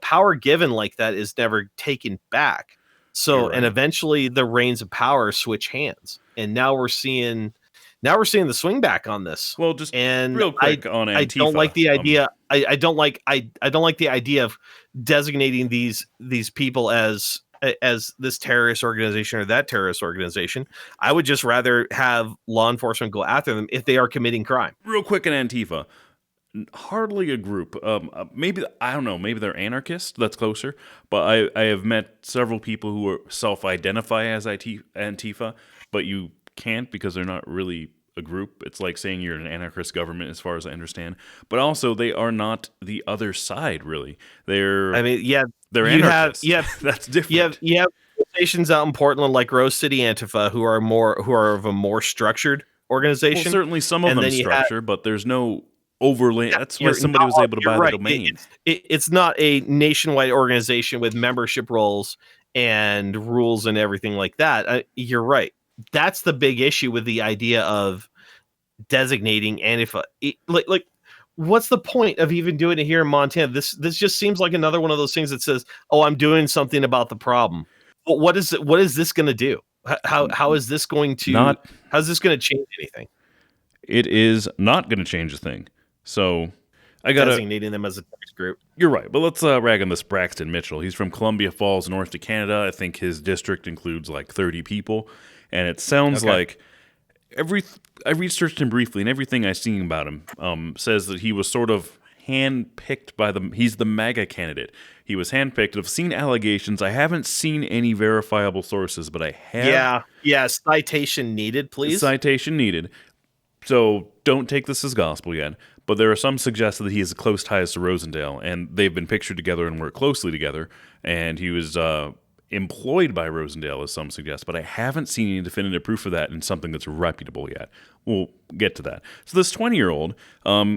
power given like that is never taken back. So, Right. and eventually the reins of power switch hands, and now we're seeing the swing back on this. Well, just And real quick on Antifa. I don't like the idea. I don't like the idea of designating these people as this terrorist organization or that terrorist organization. I would just rather have law enforcement go after them if they are committing crime. Real quick on Antifa. Hardly a group. Maybe, I don't know, maybe they're anarchists. That's closer. But I have met several people who self-identify as Antifa, but you can't because they're not really a group. It's like saying you're an anarchist government, as far as I understand. But also, they are not the other side, really. They're They're anarchists. That's different. You have stations out in Portland like Rose City Antifa who are of a more structured organization. Well, certainly some of And them then you structure, but there's no overlay. That's why somebody was able to buy the domain. It's not a nationwide organization with membership roles and rules and everything like that. You're right. That's the big issue with the idea of designating Antifa. Like, what's the point of even doing it here in Montana? This just seems like another one of those things that says, "Oh, I'm doing something about the problem." But what is this going to do? How is this going to how's this going to change anything? It is not going to change a thing. So I got designating them as a terrorist group. You're right, but let's rag on this Braxton Mitchell. He's from Columbia Falls, North Dakota. I think his district includes like 30 people, and it sounds like I researched him briefly, and everything I've seen about him says that he was sort of handpicked by he's the MAGA candidate. He was handpicked. I've seen allegations. I haven't seen any verifiable sources, but I have. Yeah. Citation needed, please. Citation needed. So don't take this as gospel yet. But there are some suggest that he has close ties to Rosendale, and they've been pictured together and work closely together. And he was employed by Rosendale, as some suggest, but I haven't seen any definitive proof of that in something that's reputable yet. We'll get to that. So this 20-year-old,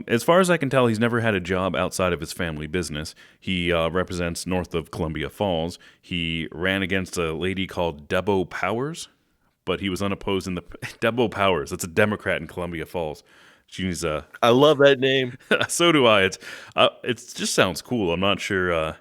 as far as I can tell, he's never had a job outside of his family business. He represents north of Columbia Falls. He ran against a lady called Debo Powers, but he was unopposed in the Debo Powers. That's a Democrat in Columbia Falls. She's I love that name. So do I. It just sounds cool. I'm not sure.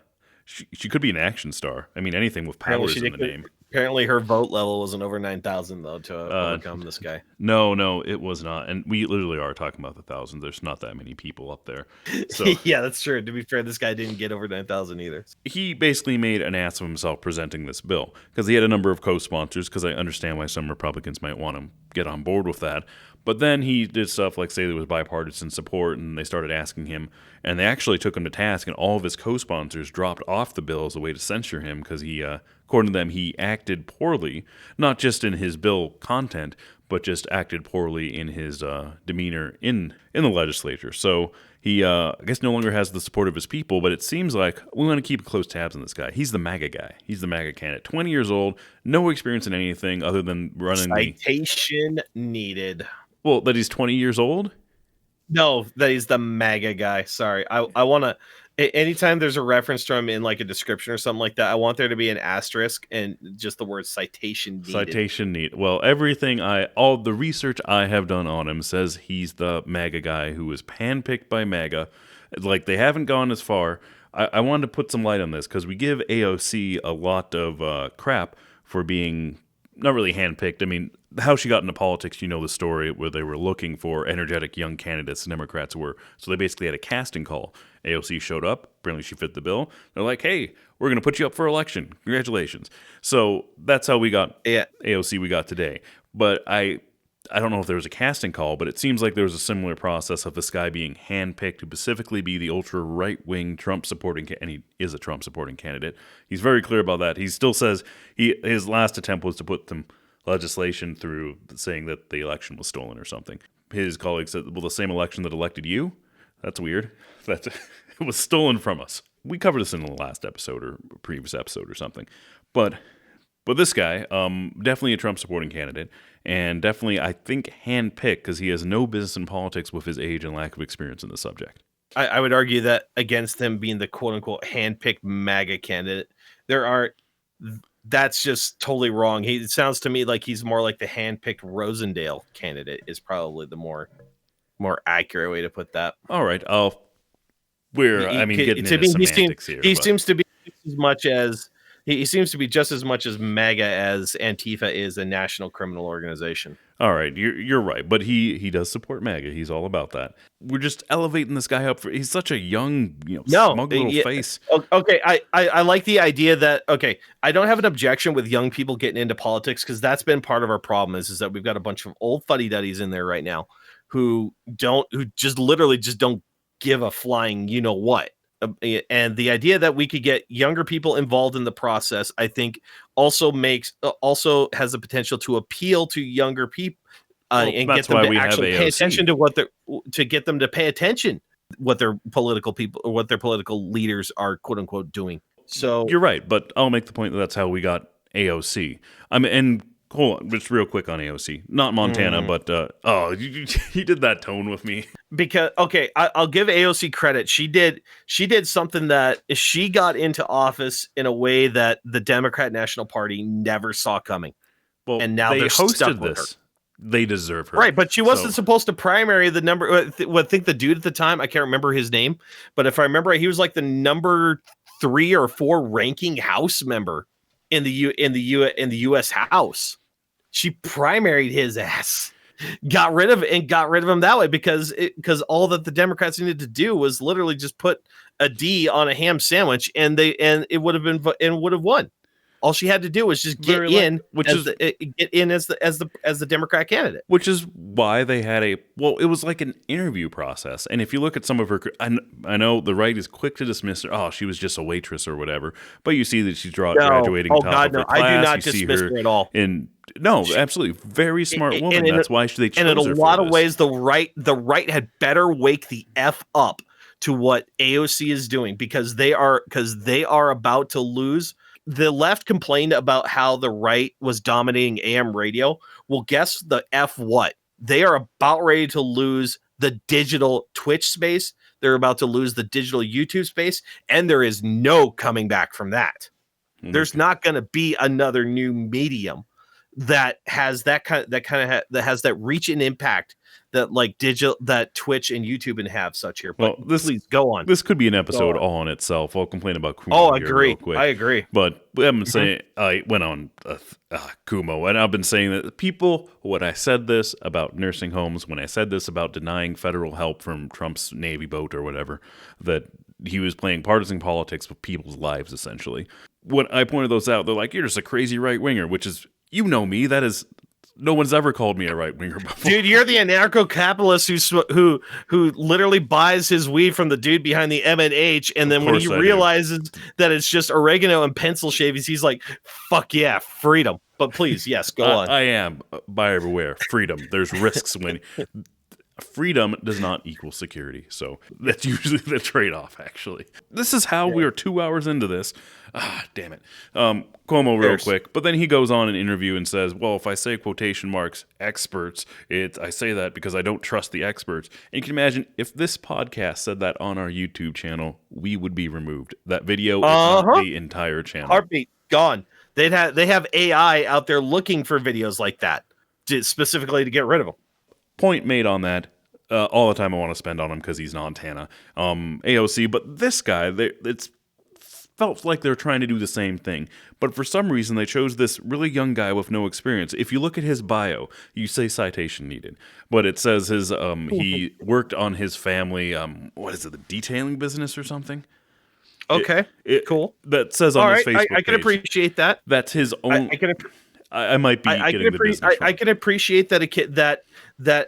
She could be an action star. I mean, anything with powers in the name. Apparently, her vote level wasn't over 9,000 though to overcome this guy. No, it was not. And we literally are talking about the thousands. There's not that many people up there. So yeah, that's true. To be fair, this guy didn't get over 9,000 either. he basically made an ass of himself presenting this bill because he had a number of co-sponsors. Because I understand why some Republicans might want to get on board with that. But then he did stuff like say there was bipartisan support, and they started asking him, and they actually took him to task, and all of his co-sponsors dropped off the bill as a way to censure him because he according to them, he acted poorly, not just in his bill content, but just acted poorly in his demeanor in the legislature. So he, I guess, no longer has the support of his people, but it seems like we want to keep close tabs on this guy. He's the MAGA guy. He's the MAGA candidate. 20 years old, no experience in anything other than running Citation needed. Well, that he's 20 years old? No, that he's the MAGA guy. Sorry. I want to... Anytime there's a reference to him in like a description or something like that, I want there to be an asterisk and just the word citation needed. Citation need. Well, all the research I have done on him says he's the MAGA guy who was handpicked by MAGA. Like, they haven't gone as far. I wanted to put some light on this because we give AOC a lot of crap for being not really handpicked. I mean, how she got into politics, you know the story, where they were looking for energetic young candidates, the Democrats were. So they basically had a casting call. AOC showed up. Apparently she fit the bill. They're like, hey, we're going to put you up for election. Congratulations. So that's how we got AOC we got today. But I don't know if there was a casting call, but it seems like there was a similar process of this guy being handpicked to specifically be the ultra right-wing Trump-supporting, and he is a Trump-supporting candidate. He's very clear about that. He still says his last attempt was to put some legislation through saying that the election was stolen or something. His colleague said, well, the same election that elected you? That's weird. It was stolen from us. We covered this in the last episode or previous episode or something. But this guy, definitely a Trump-supporting candidate, and definitely, I think, handpicked because he has no business in politics with his age and lack of experience in the subject. I would argue that against him being the quote-unquote handpicked MAGA candidate, that's just totally wrong. It sounds to me like he's more like the handpicked Rosendale candidate is probably the more accurate way to put that. All right, getting into semantics here. He seems to be as much as he seems to be just as much as MAGA as Antifa is a national criminal organization. All right, you're right, but he does support MAGA. He's all about that. We're just elevating this guy up. He's such a young, smug little face. Okay, I like the idea that I don't have an objection with young people getting into politics because that's been part of our problem is that we've got a bunch of old fuddy-duddies in there right now who just literally don't give a flying what. And the idea that we could get younger people involved in the process, I think, also has the potential to appeal to younger people and get them to actually pay attention to get them to pay attention what their political people or what their political leaders are quote unquote doing. So you're right, but I'll make the point that that's how we got AOC. And hold on, just real quick on AOC, not Montana, but you did that tone with me. Because I'll give AOC credit. She did something that she got into office in a way that the Democrat National Party never saw coming. Well, and now they they're hosted stuck with this. Her. They deserve her, right? But she wasn't supposed to primary the number. I think the dude at the time, I can't remember his name, but if I remember, he was like the number 3 or 4 ranking House member in the U.S. House. She primaried his ass, got rid of him that way because all that the Democrats needed to do was literally just put a D on a ham sandwich and it would have won. All she had to do was just get in as the Democrat candidate. Which is why they had it was like an interview process. And if you look at some of her, I know the right is quick to dismiss her. Oh, she was just a waitress or whatever. But you see that she's graduating top of her class. I do not dismiss her at all. No, absolutely, very smart woman. That's why they chose her. And in a lot of ways, the right had better wake the F up to what AOC is doing because they are about to lose. The left complained about how the right was dominating AM radio. Well, guess the F what? They are about ready to lose the digital Twitch space. They're about to lose the digital YouTube space, and there is no coming back from that. Mm-hmm. There's not going to be another new medium that has that has that reach and impact that like digital that Twitch and YouTube and have such here. But please go on. This could be an episode all on itself. I'll complain about Kumo. Oh, I agree. I agree. But I've been saying I went on Kumo, and I've been saying that people. When I said this about nursing homes, when I said this about denying federal help from Trump's Navy boat or whatever, that he was playing partisan politics with people's lives essentially. When I pointed those out, they're like, "You're just a crazy right winger," which is. You know me, that is No one's ever called me a right winger before. Dude, you're the anarcho-capitalist who literally buys his weed from the dude behind the M&H, and then when he realizes that it's just oregano and pencil shavies, he's like, "Fuck yeah, freedom!" But please, yes, go on. I am buyer beware. Freedom. There's risks when freedom does not equal security. So that's usually the trade-off. Actually, this is how we are 2 hours into this. Ah, damn it. Cuomo real quick, but then he goes on an interview and says, well, if I say quotation marks experts, I say that because I don't trust the experts. And you can imagine if this podcast said that on our YouTube channel, we would be removed. That video is not the entire channel. Heartbeat gone. They have AI out there looking for videos like that specifically to get rid of them. Point made on that. All the time I want to spend on him because he's non-Tana. AOC, but this guy, it's felt like they're trying to do the same thing. But for some reason, they chose this really young guy with no experience. If you look at his bio, you say citation needed. But it says he worked on his family, what is it, the detailing business or something? Okay, cool. That says on his Facebook I can appreciate that. That's his own... I might be getting the business wrong. I can appreciate that a kid that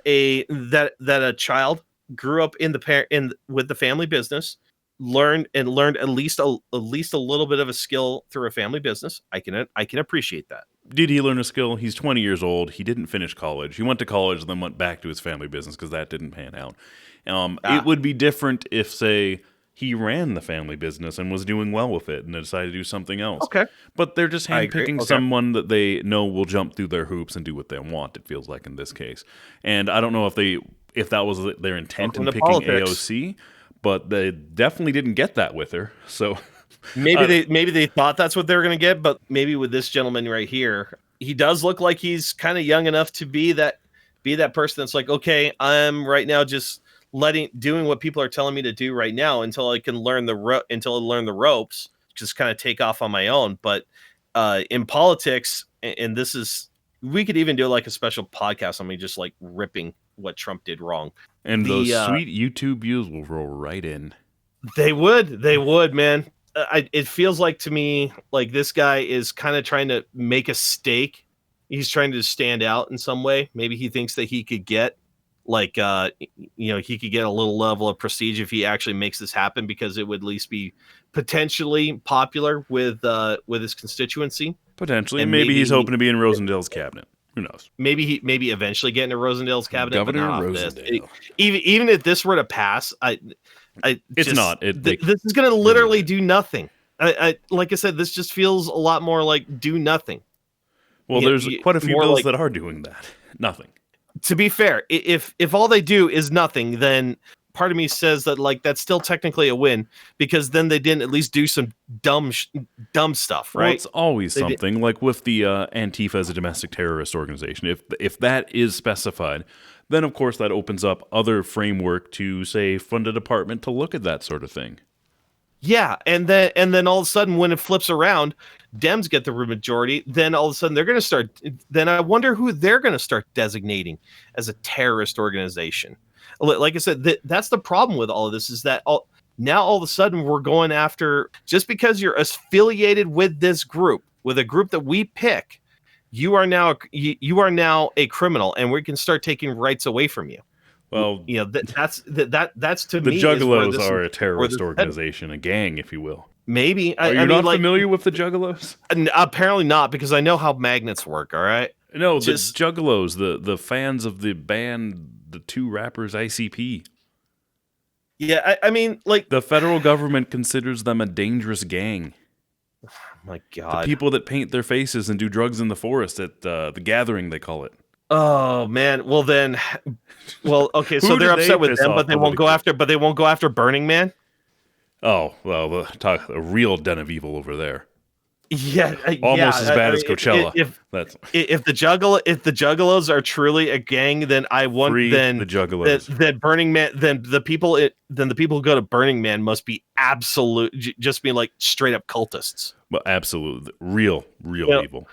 a child grew up with the family business, learned at least a little bit of a skill through a family business. I can appreciate that. Did he learn a skill? He's 20 years old. He didn't finish college. He went to college and then went back to his family business because that didn't pan out. It would be different if, say, he ran the family business and was doing well with it and decided to do something else. Okay. But they're just handpicking someone that they know will jump through their hoops and do what they want, it feels like in this case. And I don't know if that was their intent in picking AOC, but they definitely didn't get that with her. So maybe they thought that's what they were going to get, but maybe with this gentleman right here, he does look like he's kind of young enough to be that person that's like, okay, I'm right now just doing what people are telling me to do right now until I can learn the ropes, just kind of take off on my own. But in politics, and we could even do like a special podcast on me just like ripping what Trump did wrong. And those sweet YouTube views will roll right in. They would, man. It feels like to me like this guy is kind of trying to make a stake. He's trying to stand out in some way. Maybe he thinks that he could get he could get a little level of prestige if he actually makes this happen, because it would at least be potentially popular with his constituency. Potentially, and maybe he's hoping to be in Rosendale's cabinet. Who knows? Maybe eventually get into Rosendale's cabinet. Governor Rosendale. Even if this were to pass, this is going to literally do nothing. Like I said, this just feels a lot more like do nothing. Well, there's quite a few bills that are doing that. Nothing. To be fair, if all they do is nothing, then part of me says that like that's still technically a win, because then they didn't at least do some dumb stuff, right? Well, it's always something like with the Antifa as a domestic terrorist organization. If that is specified, then of course that opens up other framework to, say, fund a department to look at that sort of thing. Yeah, and then all of a sudden when it flips around, Dems get the majority, then all of a sudden they're going to start. Then I wonder who they're going to start designating as a terrorist organization. Like I said, that's the problem with all of this, is that now all of a sudden we're going after, just because you're affiliated with this group, with a group that we pick, you are now a criminal, and we can start taking rights away from you. Well, that's to me. The Juggalos are a terrorist organization, a gang, if you will. Maybe. Are you not familiar with the Juggalos? Apparently not, because I know how magnets work. All right. No, the Juggalos, the fans of the band, the two rappers ICP. Yeah, I mean, like, the federal government considers them a dangerous gang. Oh my God. The people that paint their faces and do drugs in the forest at the Gathering, they call it. Oh man, okay, so they're upset with them, but they won't go after Burning Man. Oh well, a real den of evil over there. Yeah, almost as bad as Coachella. If the Juggalos are truly a gang, then I want the Juggalos. Then Burning Man, then the people who go to Burning Man must be just being like straight up cultists. Well, absolutely, real evil.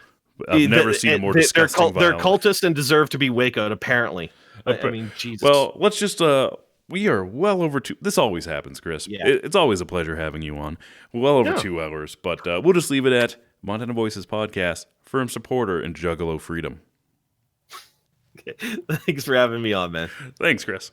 I've never seen a more disgusting. They're cultists and deserve to be Waco'd, apparently. I mean, Jesus. Well, let's just we are well over 2. This always happens, Chris. Yeah. It's always a pleasure having you on. Well over 2 hours, but we'll just leave it at Montana Voices Podcast, firm supporter in Juggalo freedom. Okay. Thanks for having me on, man. Thanks, Chris.